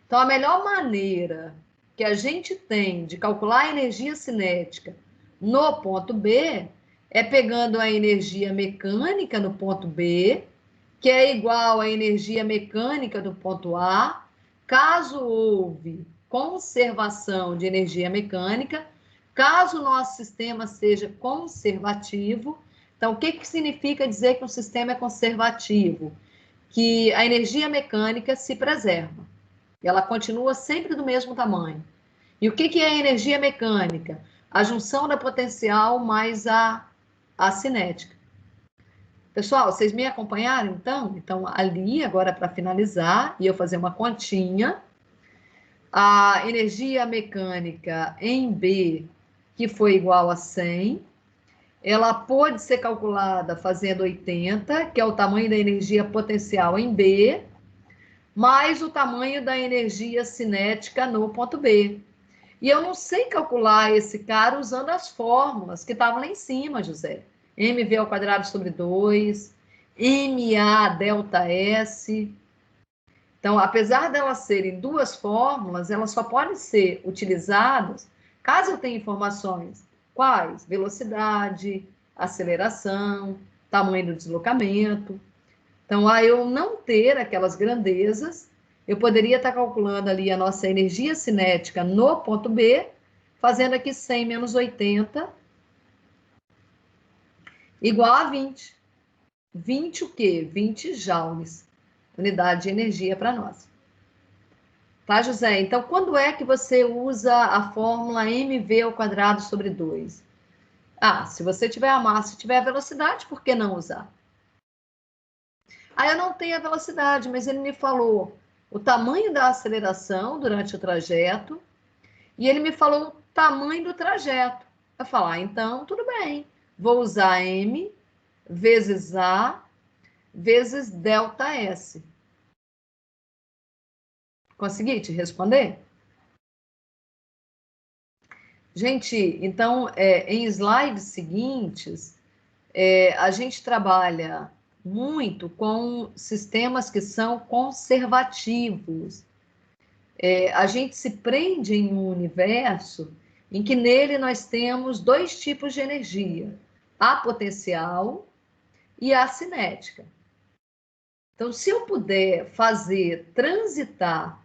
Então, a melhor maneira que a gente tem de calcular a energia cinética no ponto B é pegando a energia mecânica no ponto B, que é igual à energia mecânica do ponto A, caso houve conservação de energia mecânica, caso o nosso sistema seja conservativo. Então, o que significa dizer que um sistema é conservativo? Que a energia mecânica se preserva. Ela continua sempre do mesmo tamanho. E o que é a energia mecânica? A junção da potencial mais a cinética. Pessoal, vocês me acompanharam, então? Então, ali, agora para finalizar, e eu fazer uma continha, a energia mecânica em B, que foi igual a 100, ela pode ser calculada fazendo 80, que é o tamanho da energia potencial em B, mais o tamanho da energia cinética no ponto B. E eu não sei calcular esse cara usando as fórmulas que estavam lá em cima, José. mv ao quadrado sobre 2, ma ΔS. Então, apesar delas serem duas fórmulas, elas só podem ser utilizadas caso eu tenha informações. Quais? Velocidade, aceleração, tamanho do deslocamento. Então, a eu não ter aquelas grandezas, eu poderia estar calculando ali a nossa energia cinética no ponto B, fazendo aqui 100 menos 80, igual a 20. 20 o quê? 20 joules, unidade de energia para nós. Tá, José? Então, quando é que você usa a fórmula mv²/2? Ah, se você tiver a massa e tiver a velocidade, por que não usar? Ah, eu não tenho a velocidade, mas ele me falou o tamanho da aceleração durante o trajeto e ele me falou o tamanho do trajeto. Eu falar, então, tudo bem. Vou usar m vezes a vezes ΔS. Consegui te responder? Gente, então, em slides seguintes, a gente trabalha muito com sistemas que são conservativos. A gente se prende em um universo em que nele nós temos dois tipos de energia, a potencial e a cinética. Então, se eu puder fazer transitar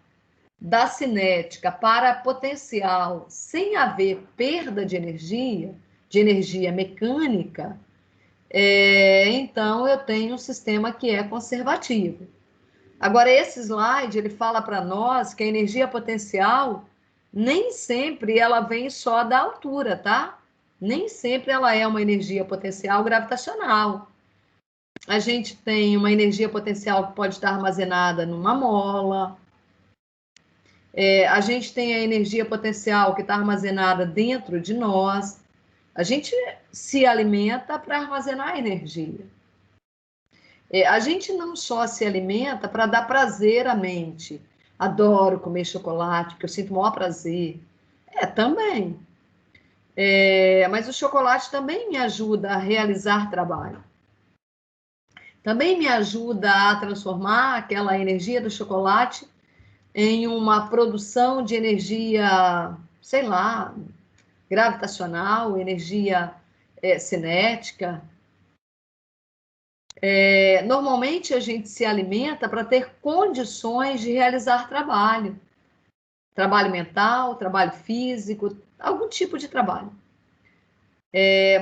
da cinética para a potencial sem haver perda de energia mecânica, então eu tenho um sistema que é conservativo. Agora, esse slide, ele fala para nós que a energia potencial, nem sempre ela vem só da altura, tá? Nem sempre ela é uma energia potencial gravitacional. A gente tem uma energia potencial que pode estar armazenada numa mola. A gente tem a energia potencial que está armazenada dentro de nós. A gente se alimenta para armazenar energia. A gente não só se alimenta para dar prazer à mente. Adoro comer chocolate, porque eu sinto o maior prazer. Também. Mas o chocolate também me ajuda a realizar trabalho. Também me ajuda a transformar aquela energia do chocolate em uma produção de energia, sei lá, gravitacional, energia cinética. Normalmente a gente se alimenta para ter condições de realizar trabalho. Trabalho mental, trabalho físico, algum tipo de trabalho.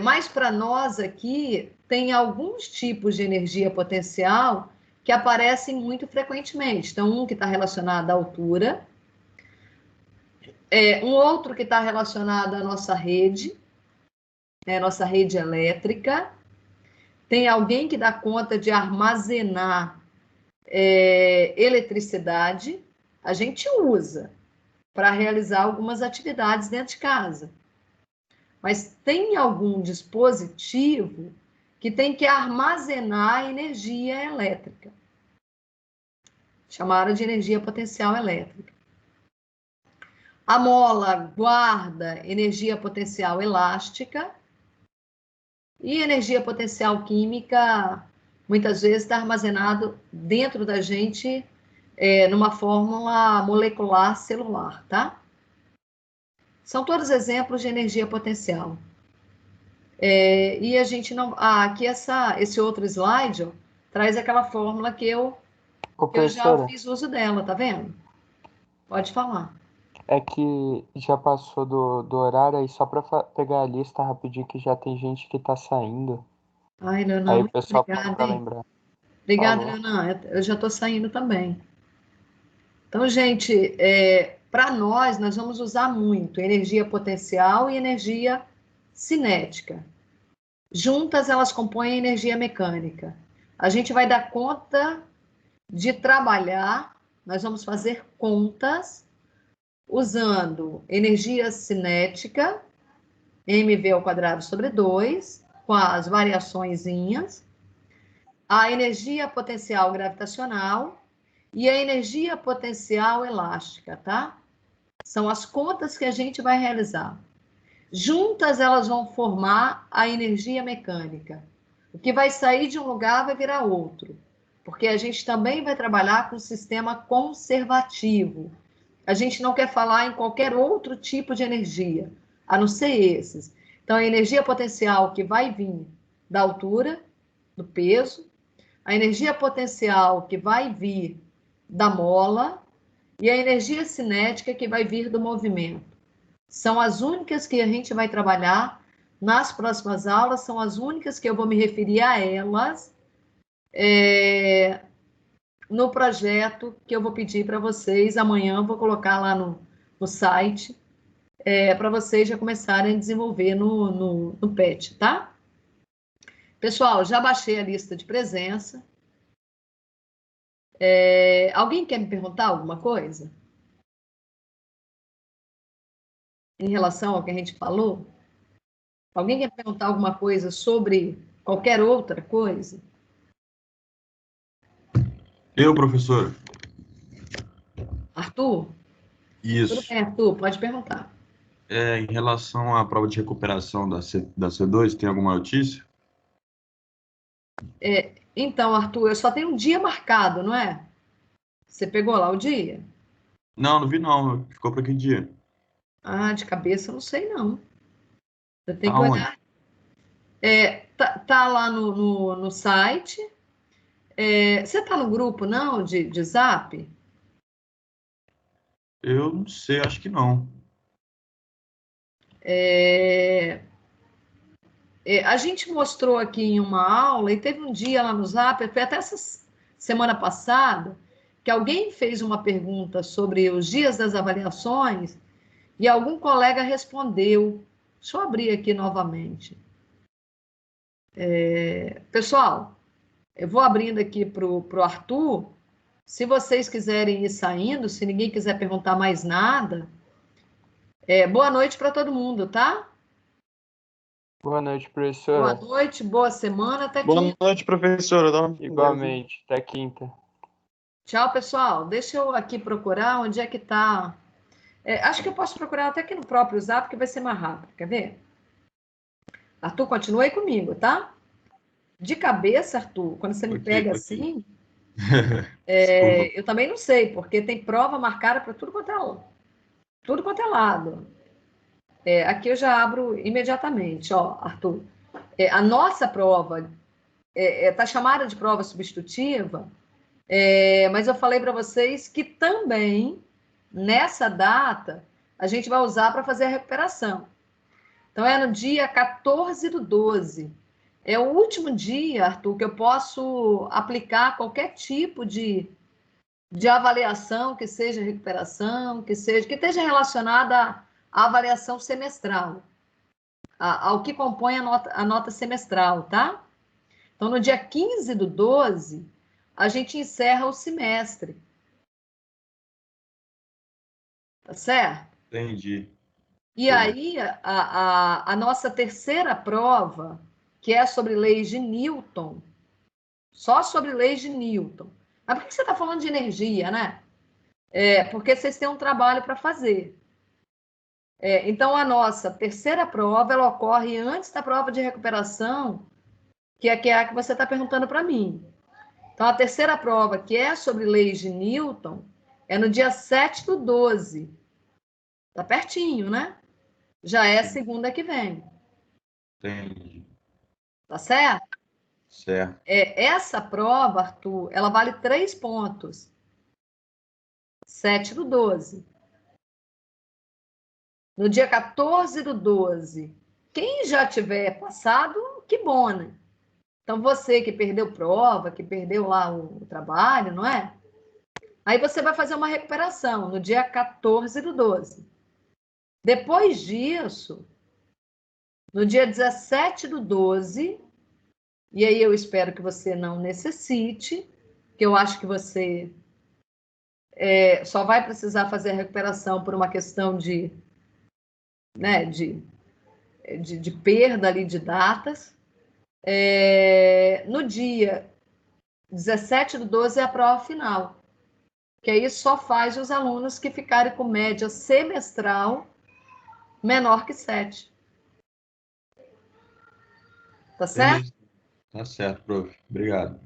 Mas para nós aqui, tem alguns tipos de energia potencial que aparecem muito frequentemente. Então, um que está relacionado à altura, um outro que está relacionado à nossa rede elétrica. Tem alguém que dá conta de armazenar eletricidade. A gente usa para realizar algumas atividades dentro de casa. Mas tem algum dispositivo que tem que armazenar energia elétrica, chamada de energia potencial elétrica. A mola guarda energia potencial elástica e energia potencial química, muitas vezes, está armazenado dentro da gente numa fórmula molecular celular, tá? São todos exemplos de energia potencial. E a gente não... aqui esse outro slide, ó, traz aquela fórmula que eu já fiz uso dela, tá vendo? Pode falar. É que já passou do horário aí, só para pegar a lista rapidinho, que já tem gente que tá saindo. Ai, Leonan, aí o muito pessoal obrigada, pode lembrar. Obrigada, Falou. Leonan. Eu já estou saindo também. Então, gente, para nós vamos usar muito energia potencial e energia cinética. Juntas, elas compõem a energia mecânica. A gente vai dar conta de trabalhar, nós vamos fazer contas usando energia cinética, mv²/2, com as variaçõezinhas, a energia potencial gravitacional e a energia potencial elástica, tá? São as contas que a gente vai realizar. Juntas, elas vão formar a energia mecânica. O que vai sair de um lugar vai virar outro, porque a gente também vai trabalhar com o sistema conservativo. A gente não quer falar em qualquer outro tipo de energia, a não ser esses. Então, a energia potencial que vai vir da altura, do peso, a energia potencial que vai vir da mola, e a energia cinética que vai vir do movimento. São as únicas que a gente vai trabalhar nas próximas aulas, são as únicas que eu vou me referir a elas no projeto que eu vou pedir para vocês. Amanhã eu vou colocar lá no site para vocês já começarem a desenvolver no PET, tá? Pessoal, já baixei a lista de presença. Alguém quer me perguntar alguma coisa? Em relação ao que a gente falou? Alguém quer perguntar alguma coisa sobre qualquer outra coisa? Eu, professor. Arthur? Isso. Tudo bem, Arthur? Pode perguntar. Em relação à prova de recuperação da C2, tem alguma notícia? Então, Arthur, eu só tenho um dia marcado, não é? Você pegou lá o dia? Não, não vi não. Ficou para que dia? Ah, de cabeça eu não sei, não. Eu tenho que Aonde? olhar. Tá lá no site. Você tá no grupo, não, de Zap? Eu não sei, acho que não. A gente mostrou aqui em uma aula, e teve um dia lá no Zap, foi até essa semana passada, que alguém fez uma pergunta sobre os dias das avaliações e algum colega respondeu. Deixa eu abrir aqui novamente. Pessoal, eu vou abrindo aqui para o Arthur. Se vocês quiserem ir saindo, se ninguém quiser perguntar mais nada, boa noite para todo mundo, tá? Boa noite, Boa professora. noite, boa semana, até Boa quinta. noite, professora. Igualmente, até quinta. Tchau, pessoal. Deixa eu aqui procurar onde é que está. Acho que eu posso procurar até aqui no próprio Zap, que vai ser mais rápido. Quer ver? Arthur, continua aí comigo, tá? De cabeça, Arthur, quando você me pega Ok. assim, Desculpa. eu também não sei, porque tem prova marcada para tudo quanto é lado. Aqui eu já abro imediatamente, ó, Arthur. A nossa prova está chamada de prova substitutiva, mas eu falei para vocês que também, nessa data, a gente vai usar para fazer a recuperação. Então, é no dia 14/12. É o último dia, Arthur, que eu posso aplicar qualquer tipo de avaliação, que seja recuperação, que esteja relacionada à avaliação semestral, ao que compõe a nota semestral, tá? Então, no dia 15/12, a gente encerra o semestre. Tá certo? Entendi. E aí, a nossa terceira prova, que é sobre leis de Newton, só sobre leis de Newton. Mas por que você está falando de energia, né? Porque vocês têm um trabalho para fazer. Então, a nossa terceira prova, ela ocorre antes da prova de recuperação, que é a que você está perguntando para mim. Então, a terceira prova, que é sobre leis de Newton, é no dia 7/12. Tá pertinho, né? Já é segunda que vem. Entendi. Tá certo? Certo. Essa prova, Arthur, ela vale 3 pontos. 7/12. No dia 14/12. Quem já tiver passado, que bom, né? Então, você que perdeu prova, que perdeu lá o trabalho, não é? Aí você vai fazer uma recuperação no dia 14/12. Depois disso, no dia 17/12, e aí eu espero que você não necessite, que eu acho que você só vai precisar fazer a recuperação por uma questão de perda ali de datas. No dia 17/12 é a prova final, que aí só faz os alunos que ficarem com média semestral menor que 7. Tá certo? Beleza. Tá certo, prof. Obrigado.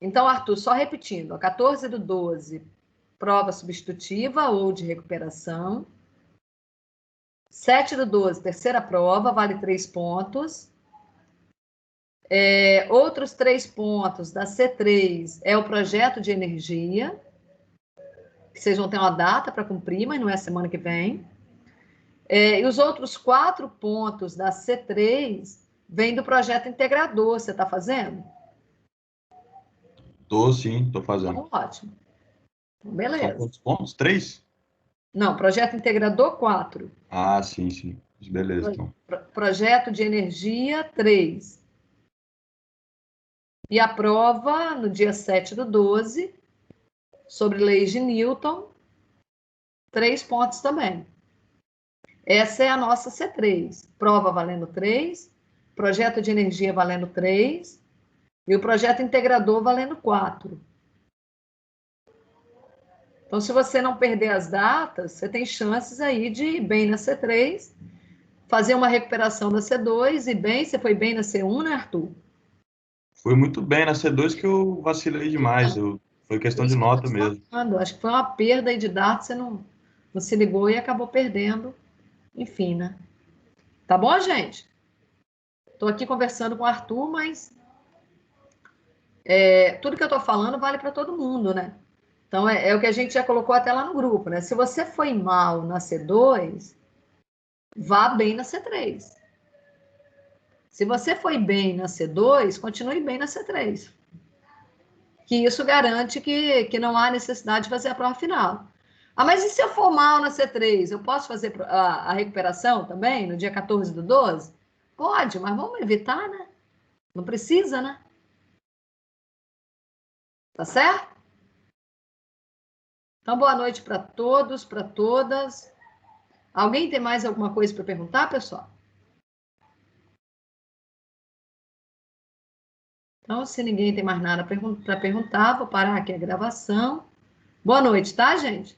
Então, Arthur, só repetindo, a 14/12, prova substitutiva ou de recuperação. 7/12, terceira prova, vale 3 pontos. Outros 3 pontos da C3 é o projeto de energia. que vocês vão ter uma data para cumprir, mas não é semana que vem. E os outros 4 pontos da C3 vêm do projeto integrador. Você está fazendo? Sim, tô fazendo. Então, ótimo. Então, São beleza. quantos pontos? 3? Não, projeto integrador 4. Ah, sim. Beleza, então. Projeto de energia 3. E a prova, no dia 7/12, sobre leis de Newton, 3 pontos também. Essa é a nossa C3. Prova valendo 3, projeto de energia valendo 3 e o projeto integrador valendo 4. Então, se você não perder as datas, você tem chances aí de ir bem na C3, fazer uma recuperação da C2 e bem, você foi bem na C1, né, Arthur? Foi muito bem na C2 que eu vacilei demais. Foi questão de nota mesmo. Acho que foi uma perda aí de dados, você não se ligou e acabou perdendo. Enfim, né? Tá bom, gente? Estou aqui conversando com o Arthur, mas tudo que eu estou falando vale para todo mundo, né? Então, é o que a gente já colocou até lá no grupo, né? Se você foi mal na C2, vá bem na C3. Se você foi bem na C2, continue bem na C3. Que isso garante que não há necessidade de fazer a prova final. Ah, mas e se eu for mal na C3, eu posso fazer a recuperação também, no dia 14/12? Pode, mas vamos evitar, né? Não precisa, né? Tá certo? Então, boa noite para todos, para todas. Alguém tem mais alguma coisa para perguntar, pessoal? Então, se ninguém tem mais nada para perguntar, vou parar aqui a gravação. Boa noite, tá, gente?